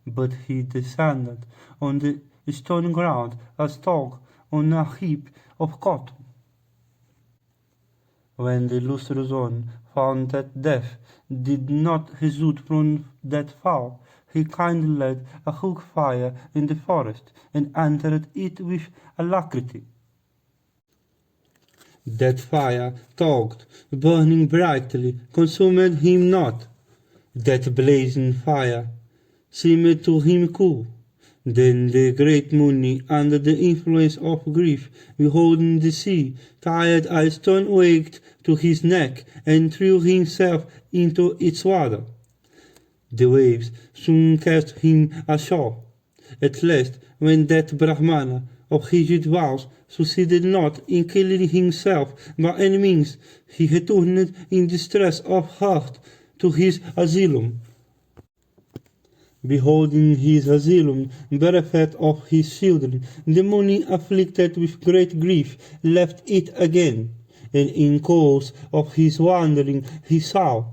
but he descended on the stony ground as dog on a heap of cotton. When the illustrious one found that death did not result from that fall, he kindled a hook fire in the forest and entered it with alacrity. That fire, tugged, burning brightly, consumed him not. That blazing fire seemed to him cool. Then the great Muni, under the influence of grief, beholding the sea, tied a stone weight to his neck and threw himself into its water. The waves soon cast him ashore. At last, when that Brahmana of rigid vows succeeded not in killing himself by any means, he returned in distress of heart to his asylum. Beholding his asylum bereft of his children, the Muni, afflicted with great grief, left it again, and in course of his wandering he saw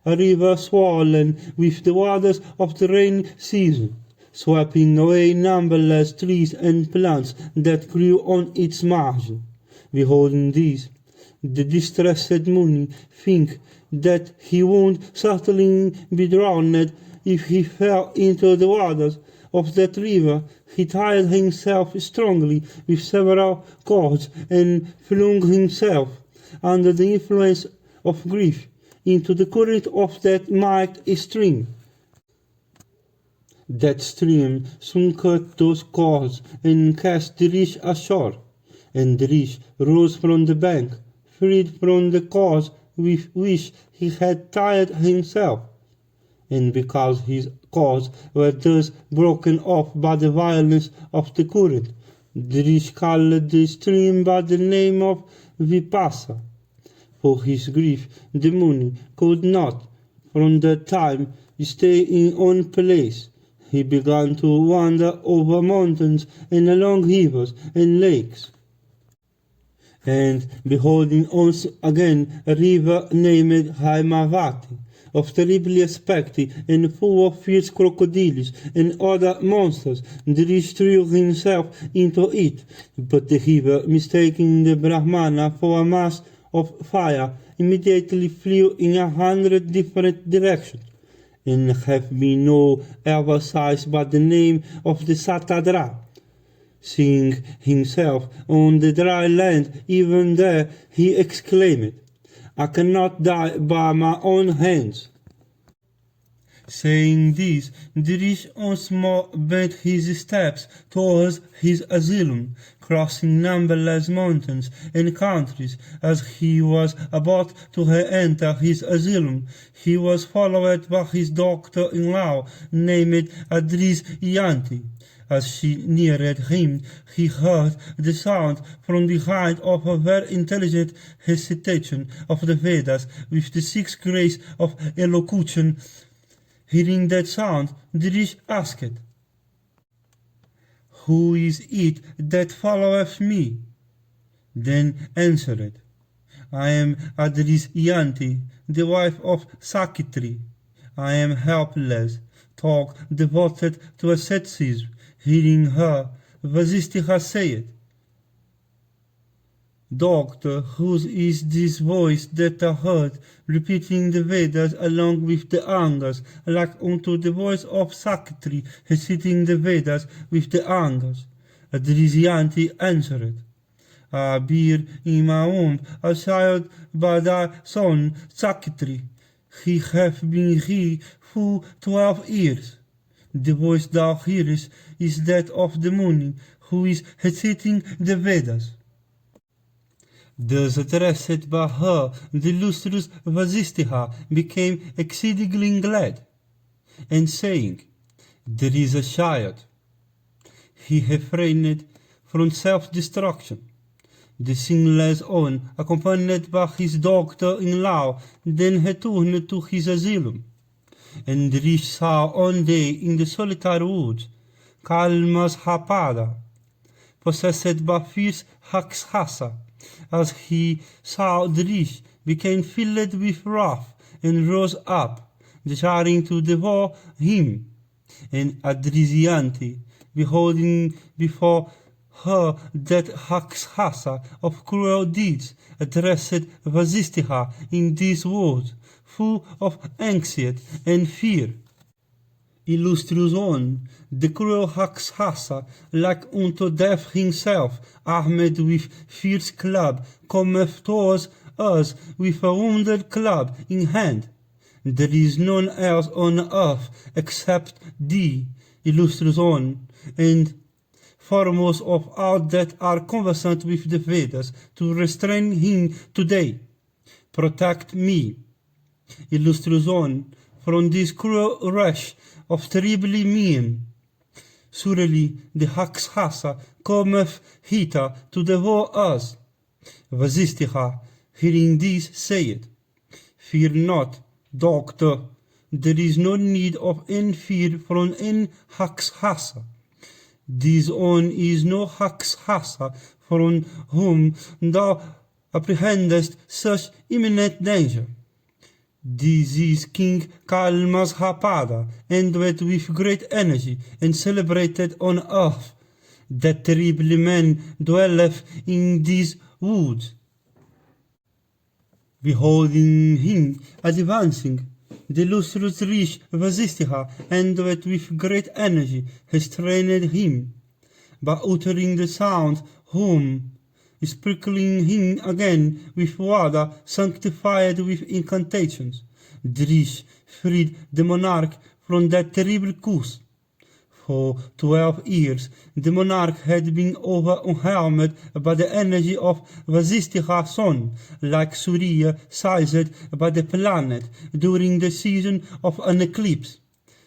a river swollen with the waters of the rainy season, sweeping away numberless trees and plants that grew on its margin. Beholding this, the distressed Muni think that he would certainly be drowned if he fell into the waters, of that river, he tied himself strongly with several cords and flung himself, under the influence of grief, into the current of that mighty stream. That stream soon cut those cords and cast the Rish ashore, and the Rish rose from the bank, freed from the cords with which he had tied himself. And because his cords were thus broken off by the violence of the current, the Rish called the stream by the name of Vipasa. For his grief, the Muni could not, from that time, stay in one place. He began to wander over mountains and along rivers and lakes. And beholding once again a river named Haimavati, of terrible aspect and full of fierce crocodiles and other monsters, the Rish threw himself into it, but the river, mistaking the Brahmana for a mass of fire, immediately flew in 100 different directions, and have been known ever since by the name of the Sagrada. Seeing himself on the dry land, even there he exclaimed, "I cannot die by my own hands." Saying this, the Rish once more bent his steps towards his asylum, crossing numberless mountains and countries. As he was about to enter his asylum, he was followed by his daughter-in-law, named Adrisyanti. As she neared him, he heard the sound from behind of a very intelligent recitation of the Vedas with the 6 graces of elocution. Hearing that sound, the Rish asked, "Who is it that followeth me?" Then answered, "I am Adrisyanti, the wife of Sakitri. I am helpless, dog devoted to asceticism." Hearing her, Vasistha said, "Doctor, whose is this voice that I heard, repeating the Vedas along with the Angas, like unto the voice of Sakitri, reciting the Vedas with the Angas?" Adrisyanti answered, "I bear in my womb a child by thy son Sakitri. He hath been here full 12 years. The voice thou hearest is that of the Muni, who is reciting the Vedas." Thus addressed by her, the illustrious Vasistha became exceedingly glad, and saying, "There is a child." He refrained from self-destruction. The sinless on, accompanied by his daughter-in-law, then returned to his asylum, and the Rish saw one day in the solitary woods Kalmashapada, possessed by fierce Rakshasa. As he saw the Rish, became filled with wrath, and rose up, desiring to devour him. And Adrisyanti, beholding before her that Rakshasa of cruel deeds, addressed Vasistha in these words, full of anxiety and fear: "Illustrious one, the cruel Rakshasa, like unto death himself, armed with fierce club, cometh towards us with a wounded club in hand. There is none else on earth except thee, illustrious one, and foremost of all that are conversant with the Vedas, to restrain him today. Protect me, illustrious one, from this cruel rash of terrible mien. Surely the Rakshasa cometh hither to devour us." Vasistha, hearing this, said, "Fear not, doctor, there is no need of any fear from any Rakshasa. This one is no Rakshasa from whom thou apprehendest such imminent danger. This is King Kalmashapada, endowed with great energy and celebrated on earth. That terrible man dwelleth in these woods." Beholding him advancing, The illustrious Rish Vasistha, endowed with great energy, has trained him, by uttering the sound Hum, sprinkling him again with water sanctified with incantations. The Rish freed the monarch from that terrible curse. For 12 years the monarch had been overwhelmed by the energy of Vasistha's son, like Surya seized by the planet during the season of an eclipse.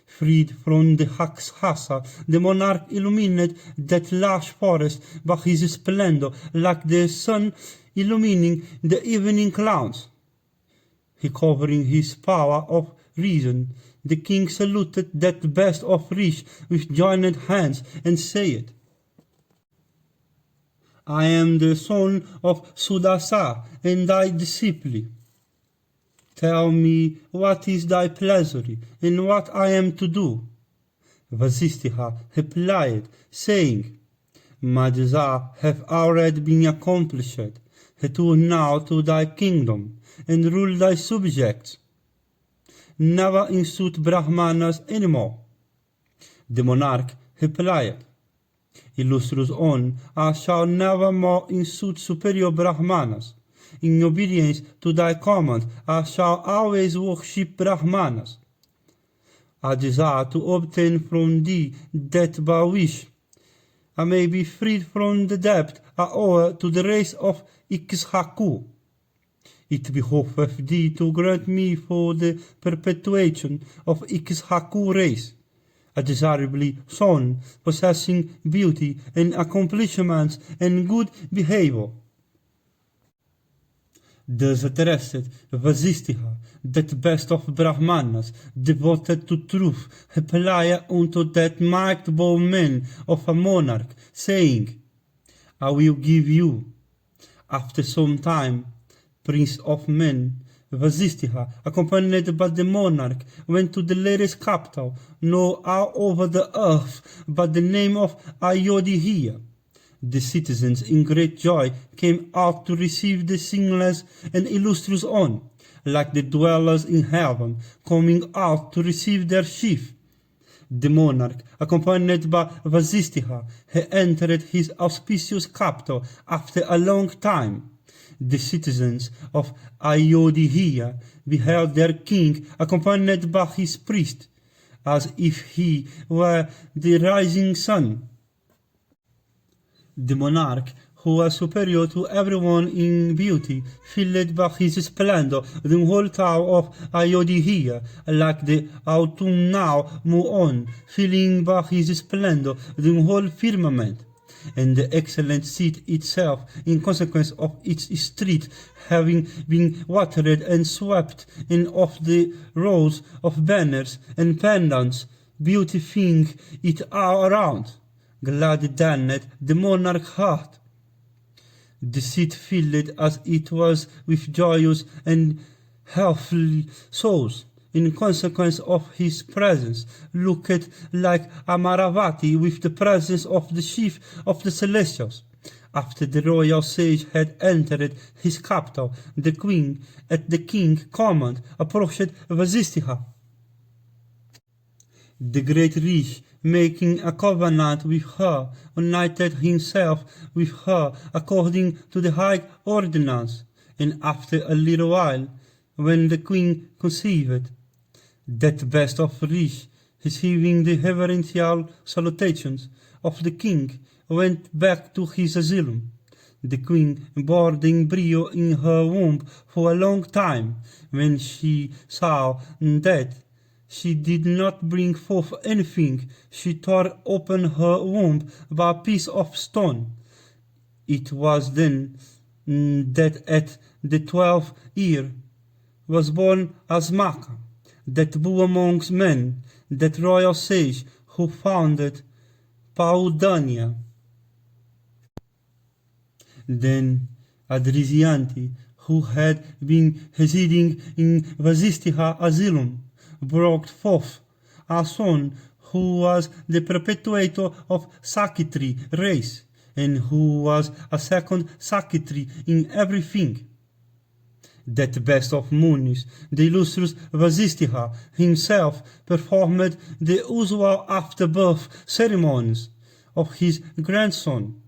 Freed from the Rakshasa, the monarch illumined that lush forest by his splendor, like the sun illumining the evening clouds. Recovering his power of reason, the king saluted that best of Rish with joined hands and said, I am the son of Sudasa and thy disciple. Tell me what is thy pleasure and what I am to do. Vasistha replied, saying, My desire hath already been accomplished. Return now to thy kingdom and rule thy subjects. Never insult Brahmanas anymore. The monarch replied, Illustrious one, I shall never more insult superior Brahmanas. In obedience to thy command, I shall always worship Brahmanas. I desire to obtain from thee that by which I may be freed from the debt I owe to the race of Ikshhaku. It behoveth thee to grant me for the perpetuation of Ikshhaku race, a desirably son possessing beauty and accomplishments and good behavior. Thus addressed Vasistha, that best of Brahmanas, devoted to truth, replied unto that mighty man of a monarch, saying, I will give you. After some time, Prince of Men, Vasistha, accompanied by the monarch, went to the latest capital, known all over the earth by the name of Ayodhya. The citizens in great joy came out to receive the sinless and illustrious one, like the dwellers in heaven coming out to receive their chief. The monarch, accompanied by Vasistha, had entered his auspicious capital after a long time. The citizens of Ayodhya beheld their king accompanied by his priest, as if he were the rising sun. The monarch, who was superior to everyone in beauty, filled by his splendor the whole town of Ayodhya, like the autumnal moon, filling by his splendor the whole firmament. And the excellent city itself, in consequence of its street having been watered and swept, and of the rows of banners and pendants, beauty filled it all around. Glad damned the monarch's heart. The city filled as it was with joyous and healthful souls, in consequence of his presence, looked like a Maravati with the presence of the chief of the Celestials. After the royal sage had entered his capital, the queen, at the king's command, approached Vasistha. The great Rish, making a covenant with her, united himself with her according to the high ordinance, and after a little while, when the queen conceived, that best of Rish, receiving the reverential salutations of the king, went back to his asylum. The queen bore the embryo in her womb for a long time. When she saw that she did not bring forth anything, she tore open her womb by a piece of stone. It was then that at the 12th year was born Asmaka, that bull amongst men, that royal sage who founded Paudania. Then Adrisianti, who had been residing in Vasistha asylum, brought forth a son who was the perpetuator of Sakitri race, and who was a second Sakitri in everything. That best of munis, the illustrious Vasistha himself performed the usual after-birth ceremonies of his grandson.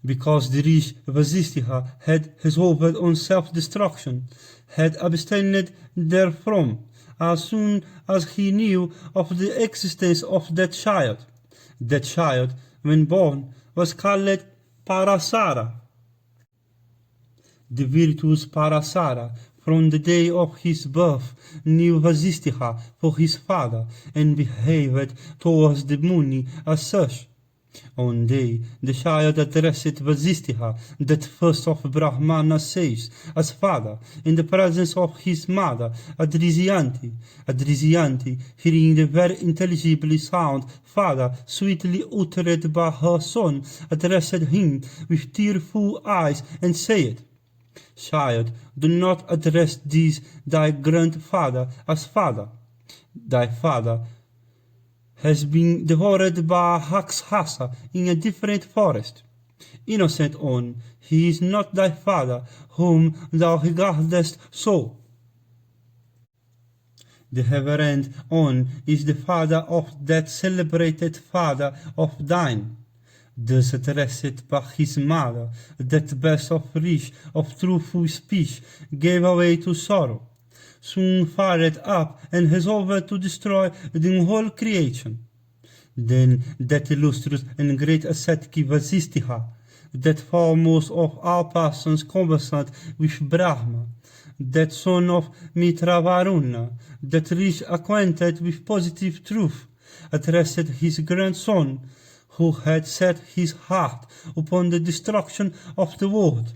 Because the rich Vasistha had resolved on self-destruction, had abstained therefrom as soon as he knew of the existence of that child. That child, when born, was called Parasara. The virtuous Parasara, from the day of his birth, knew Vasistha for his father, and behaved towards the Muni as such. One day the child addressed Vasistha, that first of Brahmana sages, as father, in the presence of his mother, Adrisyanti. Adrisyanti, hearing the very intelligibly sound father sweetly uttered by her son, addressed him with tearful eyes and said, Child, do not address this thy grandfather as father. Thy father has been devoured by Rakshasa in a different forest. Innocent one, he is not thy father, whom thou regardest so. The reverend one is the father of that celebrated father of thine. Thus addressed by his mother, that best of rich, of truthful speech, gave way to sorrow, soon fired up and resolved to destroy the whole creation. Then that illustrious and great ascetic Vasistha, that foremost of all persons conversant with Brahma, that son of Mitra Varuna, that rich acquainted with positive truth, addressed his grandson, who had set his heart upon the destruction of the world.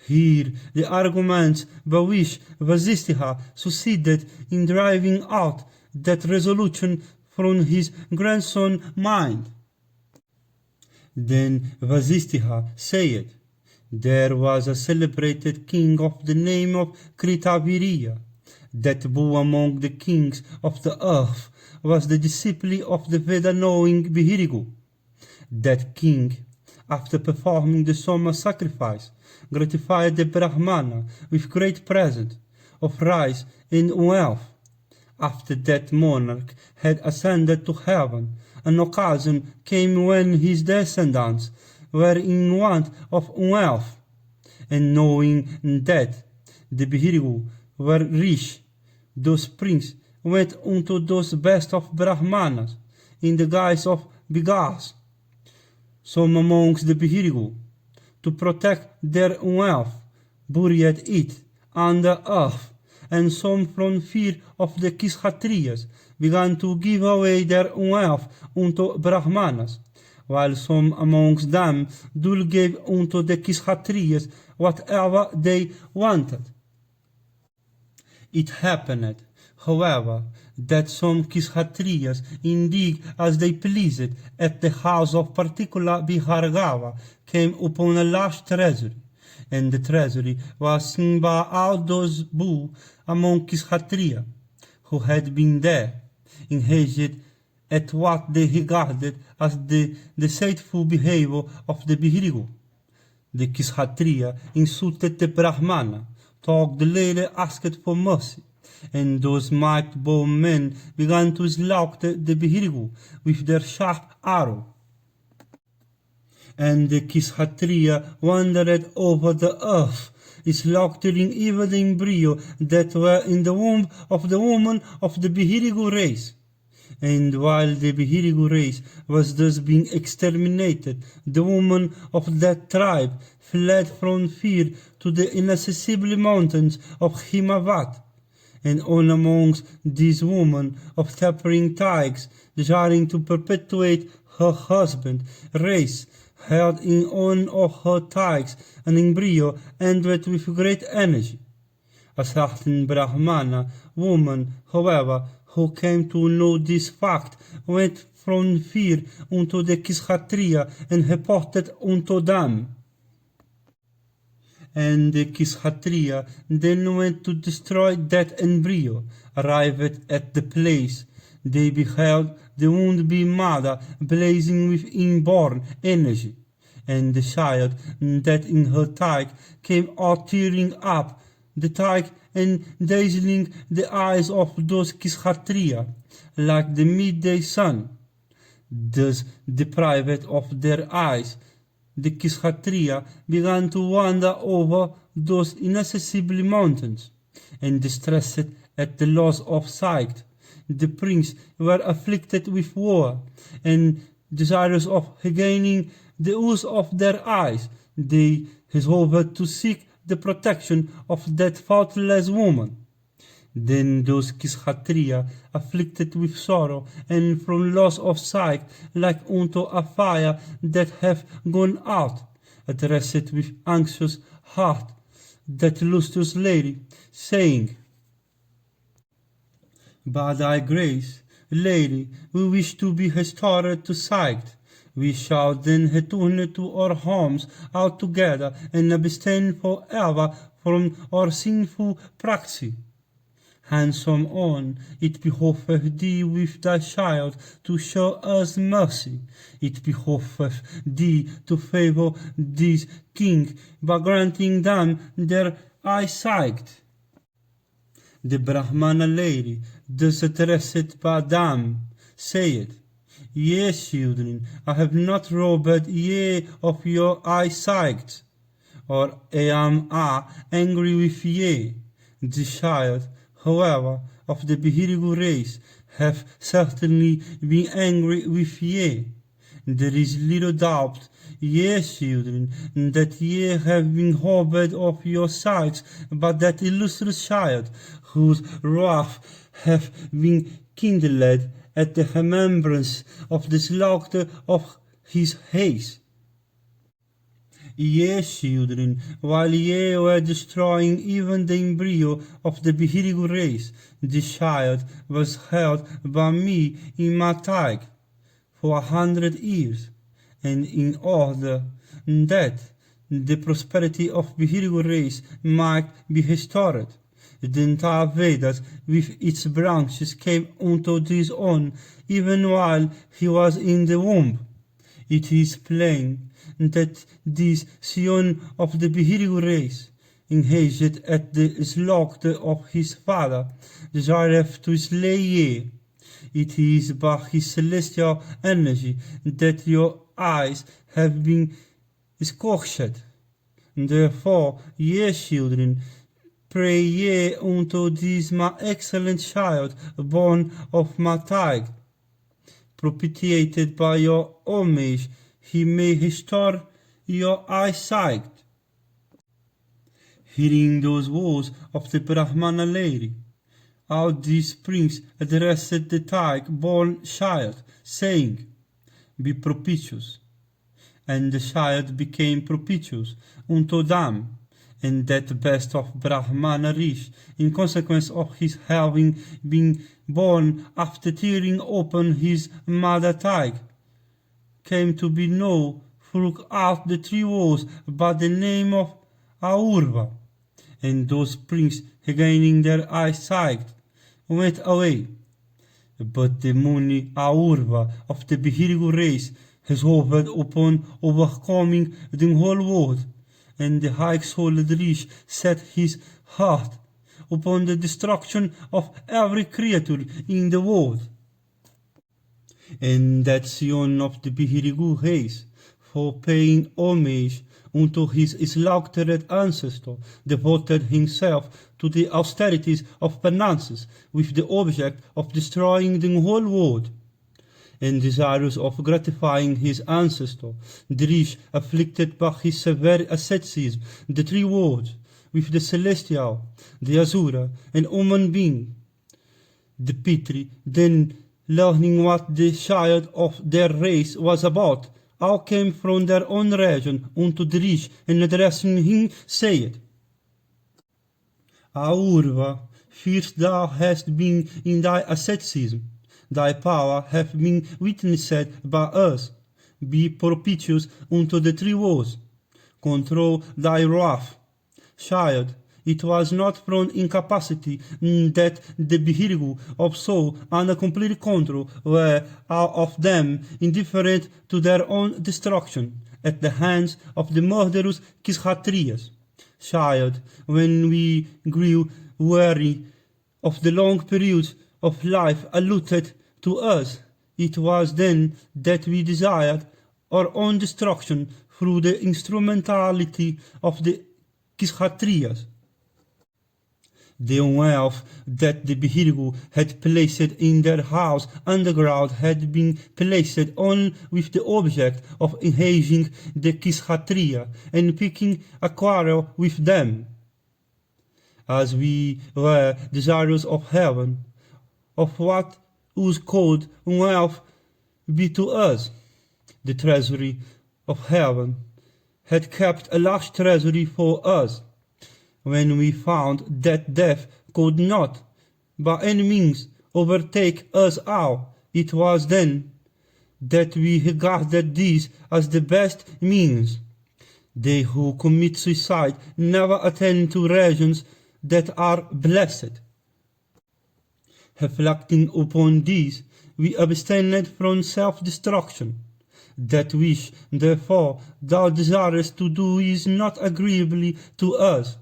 Here the arguments by which Vasistha succeeded in driving out that resolution from his grandson's mind. Then Vasistha said, There was a celebrated king of the name of Kritaviriya, that who among the kings of the earth was the disciple of the Veda-knowing Bihirigu. That king, after performing the Soma sacrifice, gratified the Brahmana with great present of rice and wealth. After that monarch had ascended to heaven, an occasion came when his descendants were in want of wealth, and knowing that the Bihirigu were rich, those princes went unto those best of Brahmanas in the guise of begars, some amongst the Bihirigu, to protect their wealth, buried it under earth, and some from fear of the Kshatriyas began to give away their wealth unto Brahmanas, while some amongst them dul gave unto the Kshatriyas whatever they wanted. It happened, however, that some Kshatriyas, indeed as they pleased, at the house of particular Bihargava, came upon a large treasury, and the treasury was seen by all those who, among Kshatriya, who had been there, enraged at what they regarded as the deceitful behavior of the Bihirigu. The Kshatriya insulted the Brahmana, talked the lady, asked for mercy, and those might-born men began to slaughter the Bihirigu with their sharp arrow. And the Kshatriya wandered over the earth, slaughtering even the embryo that were in the womb of the woman of the Bihirigu race. And while the Bihirigu race was thus being exterminated, the women of that tribe fled from fear to the inaccessible mountains of Himavat. And on amongst these women of tapering tigers, desiring to perpetuate her husband's race, held in one of her tigers an embryo endowed with great energy. A certain Brahmana woman, however, who came to know this fact, went from fear unto the Kshatriya and reported unto them. And the Kshatriya then went to destroy that embryo. Arrived at the place, they beheld the wound-be mother blazing with inborn energy, and the child that in her thigh came out tearing up the thigh and dazzling the eyes of those Kshatriya like the midday sun. Thus deprived of their eyes, the Kshatriya began to wander over those inaccessible mountains, and distressed at the loss of sight, the princes were afflicted with war, and desirous of regaining the use of their eyes, they resolved to seek the protection of that faithless woman. Then those Kshatriya, afflicted with sorrow and from loss of sight, like unto a fire that hath gone out, addressed with anxious heart that lustrous lady, saying, By thy grace, lady, we wish to be restored to sight. We shall then return to our homes altogether and abstain forever from our sinful practice. Handsome on, it behoveth thee with thy child to show us mercy. It behoveth thee to favor this king by granting them their eyesight. The Brahmana lady, thus addressed by them, said, Yea, children, I have not robbed ye of your eyesight, or am I angry with ye. The child, however, of the Behirigu race, have certainly been angry with ye. There is little doubt, ye children, that ye have been robbed of your sight by that illustrious child, whose wrath hath been kindled at the remembrance of the slaughter of his race. Ye children, while ye were destroying even the embryo of the Behirigu race, the child was held by me in my thigh for 100 years, and in order that the prosperity of Behirigu race might be restored, the entire Vedas with its branches came unto this on, even while he was in the womb. It is plain that this scion of the Behirigu race, engaged at the slaughter of his father, desireth to slay ye. It is by his celestial energy that your eyes have been scorched. Therefore, ye children, pray ye unto this my excellent child, born of my thigh, propitiated by your homage, he may restore your eyesight. Hearing those words of the Brahmana lady, all these princes addressed the thigh-born child, saying, Be propitious. And the child became propitious unto them, and that best of Brahmana rish, in consequence of his having been born after tearing open his mother thigh, came to be known throughout the 3 worlds by the name of Aurva. And those princes, regaining their eyesight, went away. But the Muni Aurva of the Behirigu race resolved upon overcoming the whole world, and the high-souled Rish set his heart upon the destruction of every creature in the world. And that scion of the Behirigu race, for paying homage unto his slaughtered ancestor, devoted himself to the austerities of penances with the object of destroying the whole world. And desirous of gratifying his ancestor, the Rish, afflicted by his severe asceticism, the 3 worlds, with the celestial, the Asura, and human being. The Pitri, then learning what the child of their race was about, all came from their own region unto the Rish, and addressing him said, Aurva, first thou hast been in thy asceticism, thy power hath been witnessed by us. Be propitious unto the 3 worlds. Control thy wrath. Child, It was not from incapacity that the vehicle of soul under complete control were all of them indifferent to their own destruction at the hands of the murderous Kshatriyas. Child, when we grew weary of the long periods of life allotted to us, it was then that we desired our own destruction through the instrumentality of the Kshatriyas. The wealth that the vehicle had placed in their house underground had been placed on with the object of engaging the Kshatriya and picking a quarrel with them. As we were desirous of heaven, of what was called wealth be to us, the treasury of heaven had kept a large treasury for us. When we found that death could not, by any means, overtake us all, it was then that we regarded these as the best means. They who commit suicide never attain to regions that are blessed. Reflecting upon these, we abstained from self-destruction. That which, therefore, thou desirest to do is not agreeably to us.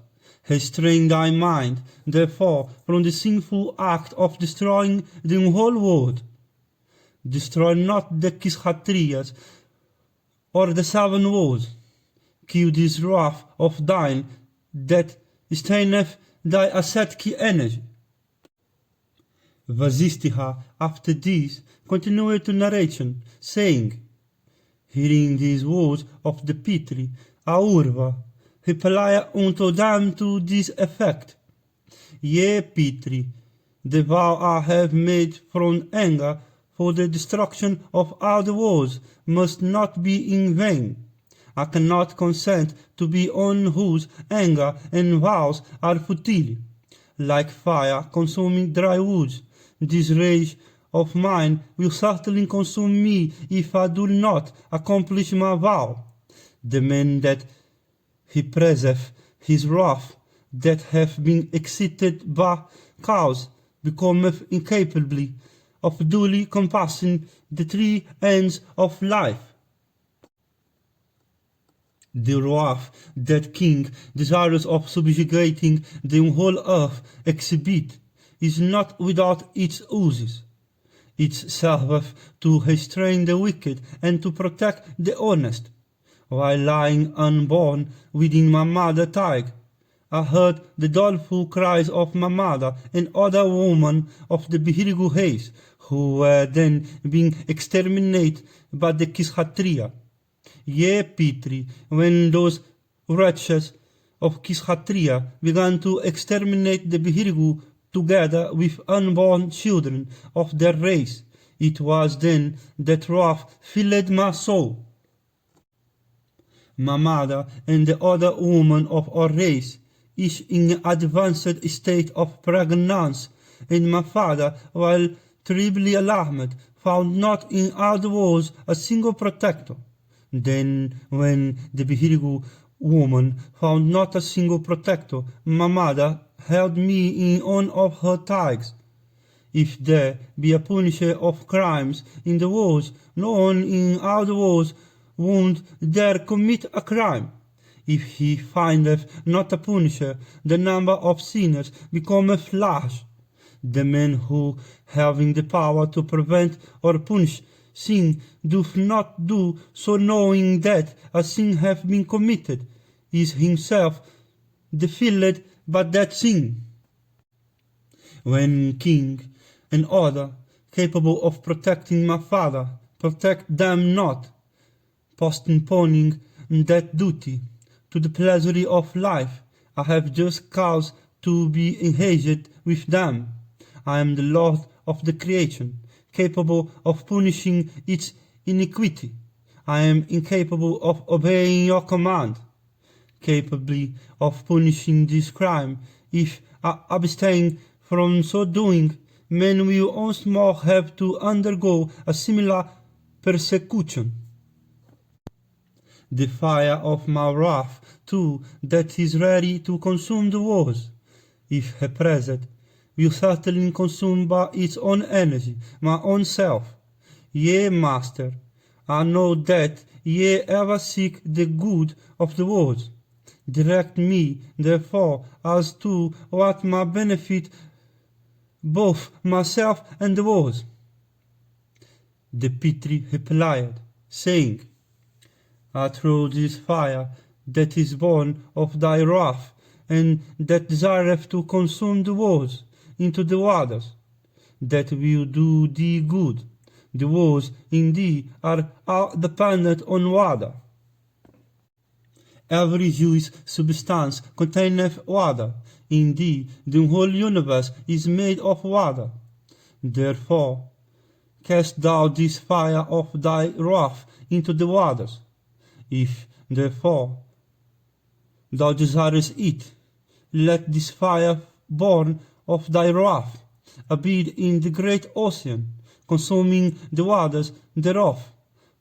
Restrain thy mind, therefore, from the sinful act of destroying the whole world. Destroy not the Kshatriyas or the 7 worlds. Kill this wrath of thine that staineth thy ascetic energy. Vasistha, after this, continued to narration, saying, hearing these words of the Pitri, Aurva, replied unto them to this effect, Ye Pitri, the vow I have made from anger for the destruction of all the worlds must not be in vain. I cannot consent to be on whose anger and vows are futile. Like fire consuming dry woods, this rage of mine will certainly consume me if I do not accomplish my vow. The man that represseth his wrath, that hath been excited by cause, becometh incapable of duly compassing the 3 ends of life. The wrath that king, desirous of subjugating the whole earth, exhibit, is not without its uses. It serveth to restrain the wicked and to protect the honest. While lying unborn within my mother tig, I heard the doleful cries of my mother and other women of the Bihirigu race, who were then being exterminated by the Kshatriya. Ye Pitri, when those wretches of Kshatriya began to exterminate the Bihirigu together with unborn children of their race, it was then that wrath filled my soul. My mother and the other women of our race, each in advanced state of pregnancy, and my father, while terribly alarmed, found not in all the worlds a single protector. Then, when the Bihirigu woman found not a single protector, my mother held me in one of her ties. If there be a punisher of crimes in the worlds, no one in all the worlds would dare commit a crime. If he findeth not a punisher, the number of sinners becometh large. The men who, having the power to prevent or punish sin, doth not do so, knowing that a sin hath been committed, is himself defiled by that sin. When king and other, capable of protecting my father, protect them not, postponing that duty to the pleasure of life, I have just cause to be engaged with them. I am the Lord of the creation, capable of punishing its iniquity. I am incapable of obeying your command, capable of punishing this crime. If I abstain from so doing, men will once more have to undergo a similar persecution. The fire of my wrath, too, that is ready to consume the wars, if present, will certainly consume by its own energy, my own self. Yea, Master, I know that ye ever seek the good of the world. Direct me, therefore, as to what may benefit both myself and the world. The Pitri replied, saying, I throw this fire that is born of thy wrath, and that desireth to consume the world, into the waters, that will do thee good. The words indeed are all dependent on water. Every Jewish substance containeth water. Indeed, the whole universe is made of water. Therefore, cast thou this fire of thy wrath into the waters. If, therefore, thou desirest it, let this fire born of thy wrath abide in the great ocean, consuming the waters thereof.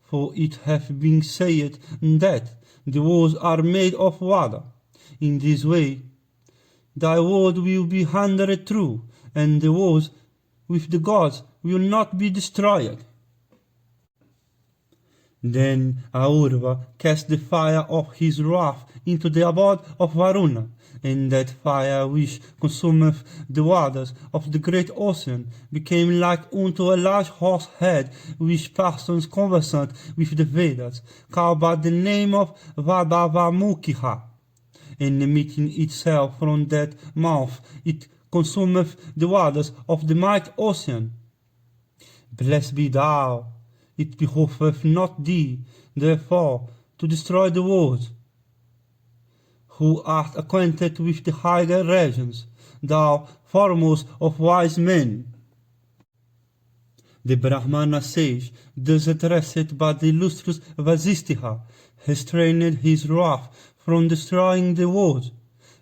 For it hath been said that the worlds are made of water. In this way, thy word will be handed true, and the wars with the gods will not be destroyed. Then Aurva cast the fire of his wrath into the abode of Varuna, and that fire which consumeth the waters of the great ocean became like unto a large horse head which persons conversant with the Vedas call by the name of Vadavamukiha, and emitting itself from that mouth it consumeth the waters of the mighty ocean. Blessed be thou, it behoveth not thee, therefore, to destroy the world, who art acquainted with the higher regions, thou foremost of wise men. The Brahmana sage, thus addressed by the illustrious Vasistha, restrained his wrath from destroying the world,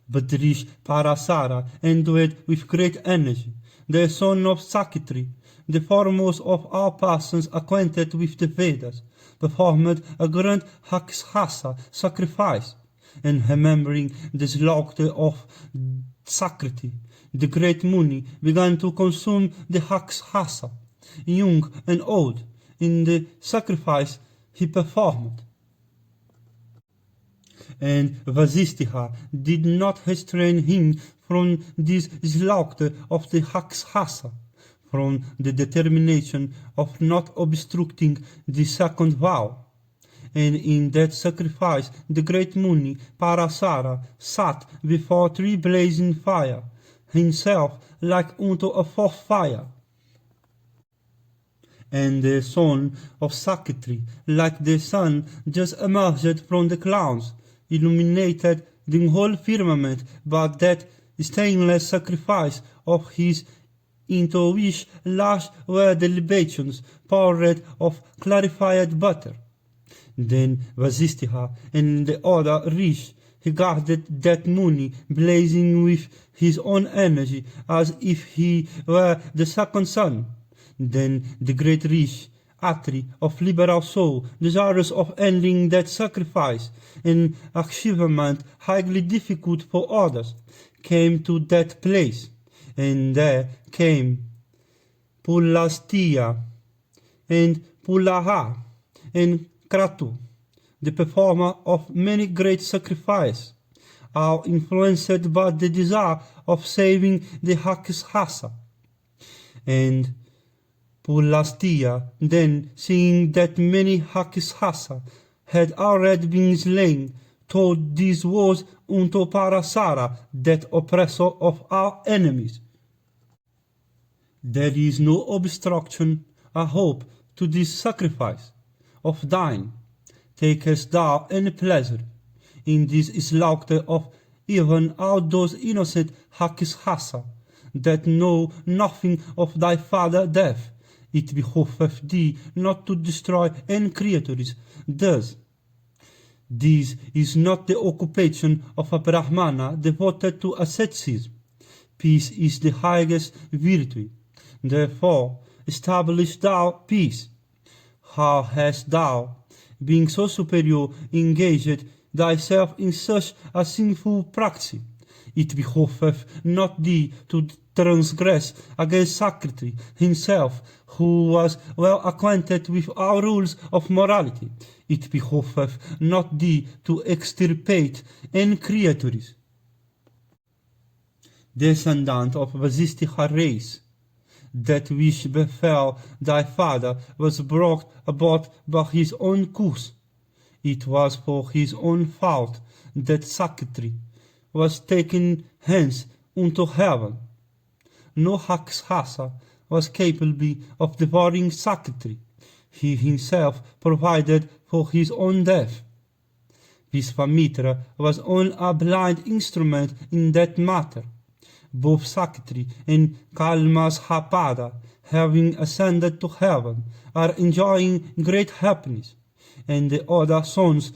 but Rishi Parasara, endued with great energy, the son of Sakitri, the foremost of all persons acquainted with the Vedas, performed a grand Hakshasa sacrifice, and remembering the slaughter of Sakriti, the great Muni began to consume the Hakshasa, young and old, in the sacrifice he performed. And Vasistha did not restrain him from this slaughter of the Hakshasa, from the determination of not obstructing the second vow. And in that sacrifice the great Muni Parasara sat before three blazing fire, himself like unto a fourth fire. And the son of Sakitri, like the sun just emerged from the clouds, illuminated the whole firmament by that stainless sacrifice of his, into which large were the libations poured of clarified butter. Then Vasistha and the other Rishi regarded that Muni blazing with his own energy as if he were the second sun. Then the great Rishi, Atri, of liberal soul, desirous of ending that sacrifice, an achievement highly difficult for others, came to that place, and there came Pulastia, and Pulaha, and Kratu, the performer of many great sacrifices, are influenced by the desire of saving the Hakshasa. And Pulastia, then, seeing that many Hakshasa had already been slain, told these words unto Parasara, that oppressor of our enemies. There is no obstruction, I hope, to this sacrifice of thine. Takest thou any pleasure in this slaughter of even all those innocent Hakshasa that know nothing of thy father death? It behoveth thee not to destroy any creatures thus. This is not the occupation of a Brahmana devoted to asceticism. Peace is the highest virtue. Therefore, establish thou peace. How hast thou, being so superior, engaged thyself in such a sinful practice. It behoveth not thee to transgress against Socrates himself, who was well acquainted with our rules of morality. It behoveth not thee to extirpate any creatures, descendant of Vasishtha race. That which befell thy father was brought about by his own curse. It was for his own fault that Socrates was taken hence unto heaven. No Rakshasa was capable of devouring Socrates. He himself provided for his own death. Visvamitra was only a blind instrument in that matter. Both Socrates and Kalmashapada, having ascended to heaven, are enjoying great happiness, and the other sons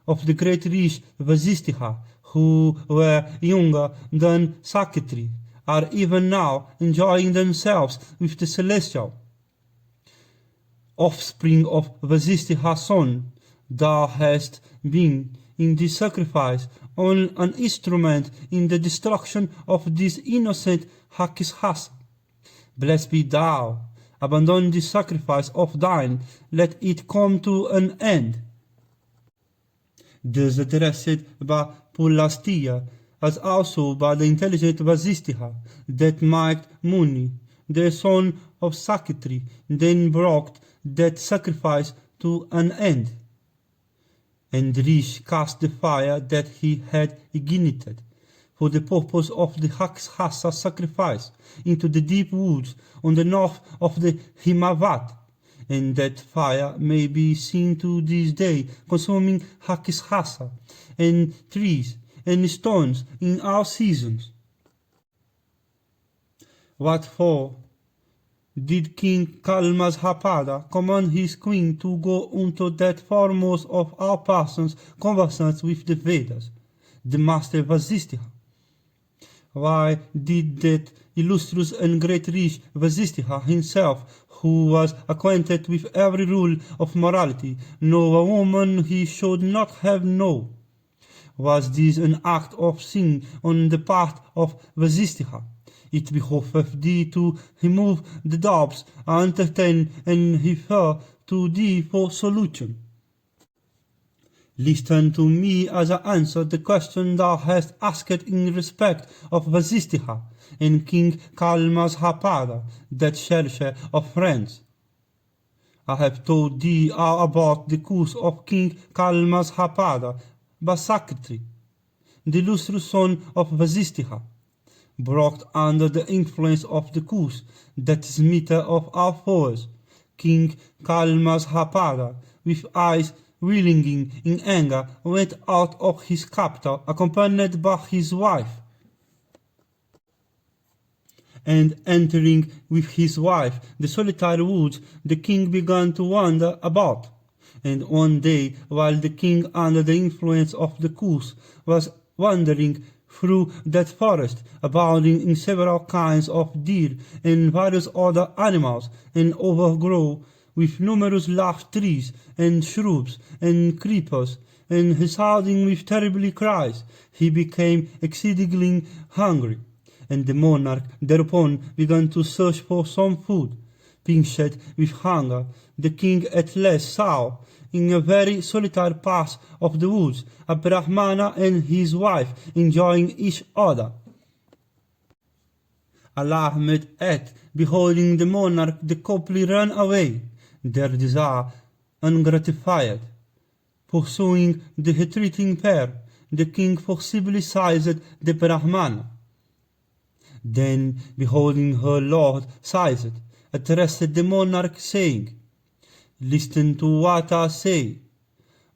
of the great rishi Vasishtha, who were younger than Socrates, are even now enjoying themselves with the celestial. Offspring of Vasishtha's son, thou hast been in this sacrifice only an instrument in the destruction of this innocent Rakshasa. Blessed be thou, abandon this sacrifice of thine, let it come to an end. Thus addressed by Pulastia, as also by the intelligent Vasishtha, that might Muni, the son of Socrates, then brought that sacrifice to an end. And Rishi cast the fire that he had ignited, for the purpose of the Rakshasa sacrifice, into the deep woods on the north of the Himavat, and that fire may be seen to this day consuming Rakshasa, and trees, and stones in all seasons. What for did King Kalmashapada command his queen to go unto that foremost of all persons conversant with the Vedas, the master Vasishtha? Why did that illustrious and great rishi Vasishtha himself, who was acquainted with every rule of morality, know a woman he should not have known? Was this an act of sin on the part of Vasishtha? It behoveth thee to remove the doubts I entertain and refer to thee for solution. Listen to me as I answer the question thou hast asked in respect of Vasishtha and King Kalmashapada, that chercher of friends. I have told thee all about the curse of King Kalmashapada by Socrates, the illustrious son of Vasishtha, brought under the influence of the curse, that smiter of our foes, King Kalmashapada, with eyes willing in anger, went out of his capital, accompanied by his wife. And entering with his wife the solitary woods, the king began to wander about. And one day, while the king, under the influence of the curse, was wandering through that forest, abounding in several kinds of deer and various other animals, and overgrown with numerous large trees and shrubs and creepers, and resounding with terrible cries, he became exceedingly hungry. And the monarch thereupon began to search for some food. Pinched with hunger, the king at last saw, in a very solitary part of the woods, a Brahmana and his wife enjoying each other. Alarmed at beholding the monarch, the couple ran away, their desire ungratified. Pursuing the retreating pair, the king forcibly seized the Brahmana. Then, beholding her lord seized, addressed the monarch, saying, Listen to what I say,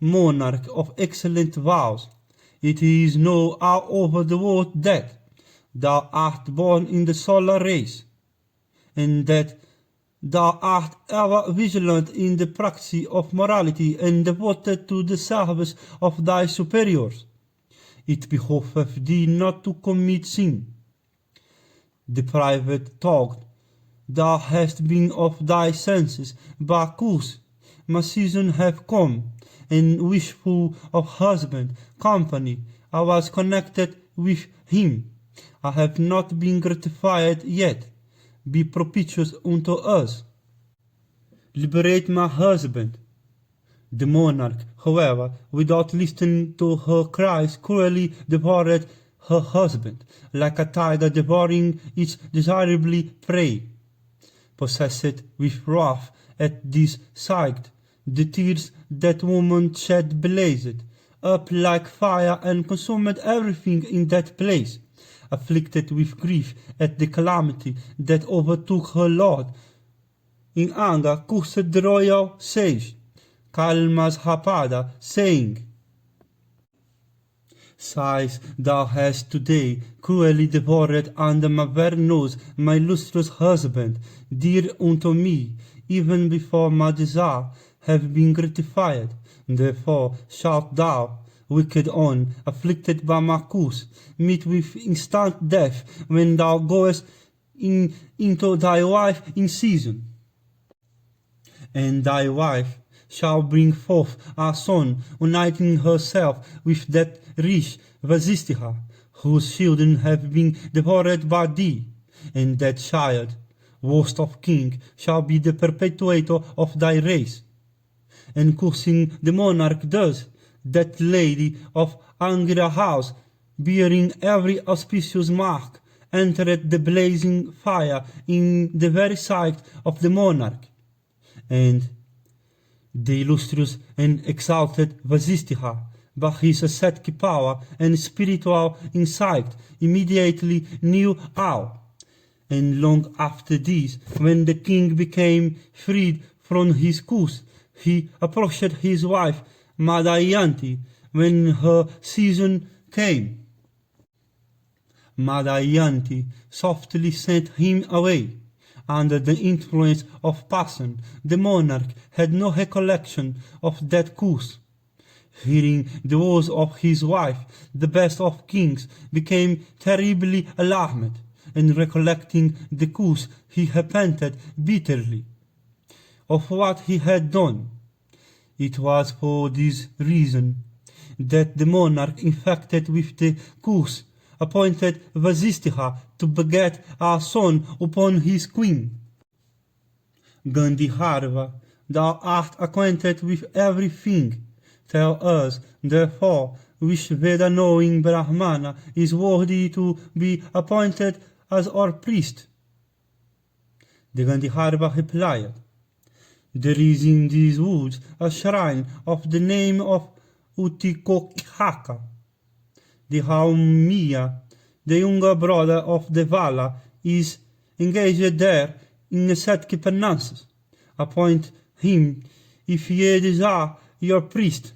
monarch of excellent vows. It is known all over the world that thou art born in the solar race, and that thou art ever vigilant in the practice of morality and devoted to the service of thy superiors. It behoveth thee not to commit sin. Deprived thought, thou hast been of thy senses by curse, my season have come, and wishful of husband, company, I was connected with him. I have not been gratified yet. Be propitious unto us. Liberate my husband. The monarch, however, without listening to her cries, cruelly devoured her husband, like a tiger devouring its desirably prey. Possessed with wrath at this sight, the tears that woman shed blazed up like fire and consumed everything in that place. Afflicted with grief at the calamity that overtook her lord, in anger cursed the royal sage, Kalmas Hapada, saying, Sighs thou hast today cruelly devoured under my very nose my lustrous husband, dear unto me, even before my desire have been gratified. Therefore shalt thou, wicked one, afflicted by my curse, meet with instant death when thou goest into thy wife in season. And thy wife shall bring forth a son, uniting herself with that rich Vasistiha, whose children have been devoured by thee, and that child, worst of king, shall be the perpetuator of thy race. And cursing the monarch thus, that lady of Angira house, bearing every auspicious mark, entered the blazing fire in the very sight of the monarch. And the illustrious and exalted Vasistiha, by his ascetic power and spiritual insight, immediately knew all. And long after this, when the king became freed from his curse, he approached his wife Madayanti when her season came. Madayanti softly sent him away. Under the influence of passion, the monarch had no recollection of that curse. Hearing the words of his wife, the best of kings became terribly alarmed, and recollecting the curse, he repented bitterly of what he had done. It was for this reason that the monarch, infected with the curse, appointed Vasistiha to beget a son upon his queen. Gandhiharva, thou art acquainted with everything. Tell us, therefore, which Veda-knowing Brahmana is worthy to be appointed as our priest. The Gandhiharva replied, There is in these woods a shrine of the name of Utikokhaka. The Haumia, the younger brother of the Vala, is engaged there in ascetic penances. Appoint him, if ye desire, your priest.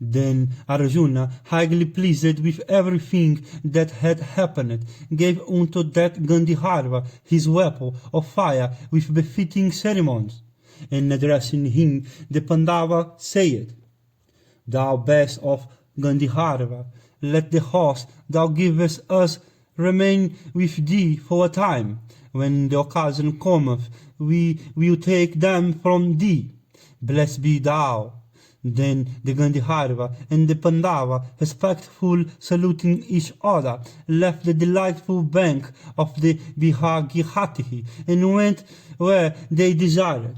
Then Arjuna, highly pleased with everything that had happened, gave unto that Gandhiharva his weapon of fire with befitting ceremonies, and addressing him the Pandava said, Thou best of Gandhiharva, let the horse thou givest us remain with thee for a time. When the occasion cometh, we will take them from thee. Blessed be thou. Then the Gandhiharva and the Pandava, respectful saluting each other, left the delightful bank of the Bhagirathi and went where they desired.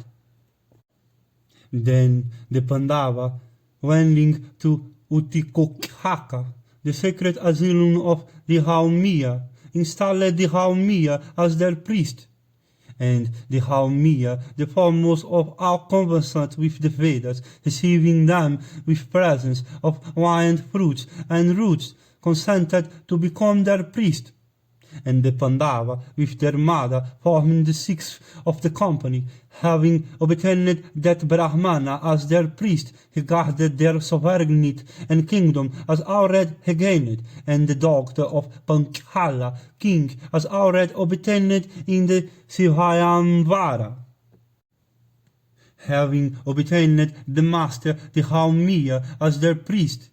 Then the Pandava, wending to Utikokhaka, the sacred asylum of the Haumia, installed the Haumia as their priest. And the Haumia, the foremost of all conversant with the Vedas, receiving them with presents of wild fruits and roots, consented to become their priest. And the Pandava, with their mother, forming the sixth of the company, having obtained that Brahmana as their priest, regarded their sovereignty and kingdom as already regained, and the daughter of Panchala, king, as already obtained in the Sivayamvara. Having obtained the master, the Haumia, as their priest,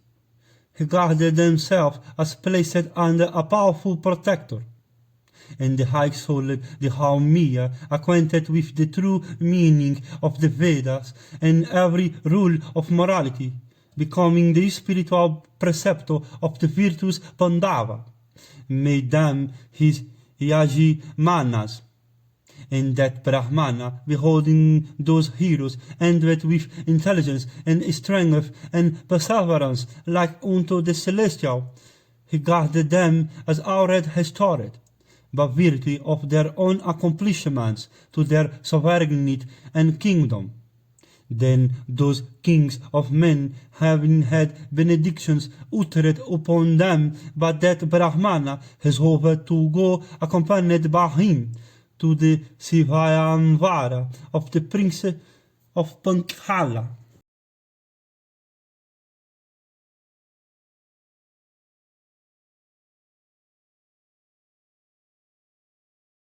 regarded themselves as placed under a powerful protector. and the high-souled, the Haumia, acquainted with the true meaning of the Vedas and every rule of morality, becoming the spiritual preceptor of the virtuous Pandava, made them his Yajimanas, and that Brahmana, beholding those heroes, endowed with intelligence and strength and perseverance like unto the celestial, he guarded them as already restored, by virtue of their own accomplishments to their sovereignty and kingdom. Then those kings of men, having had benedictions uttered upon them by that Brahmana, resolved to go accompanied by him to the Sivayamvara of the prince of Panchala,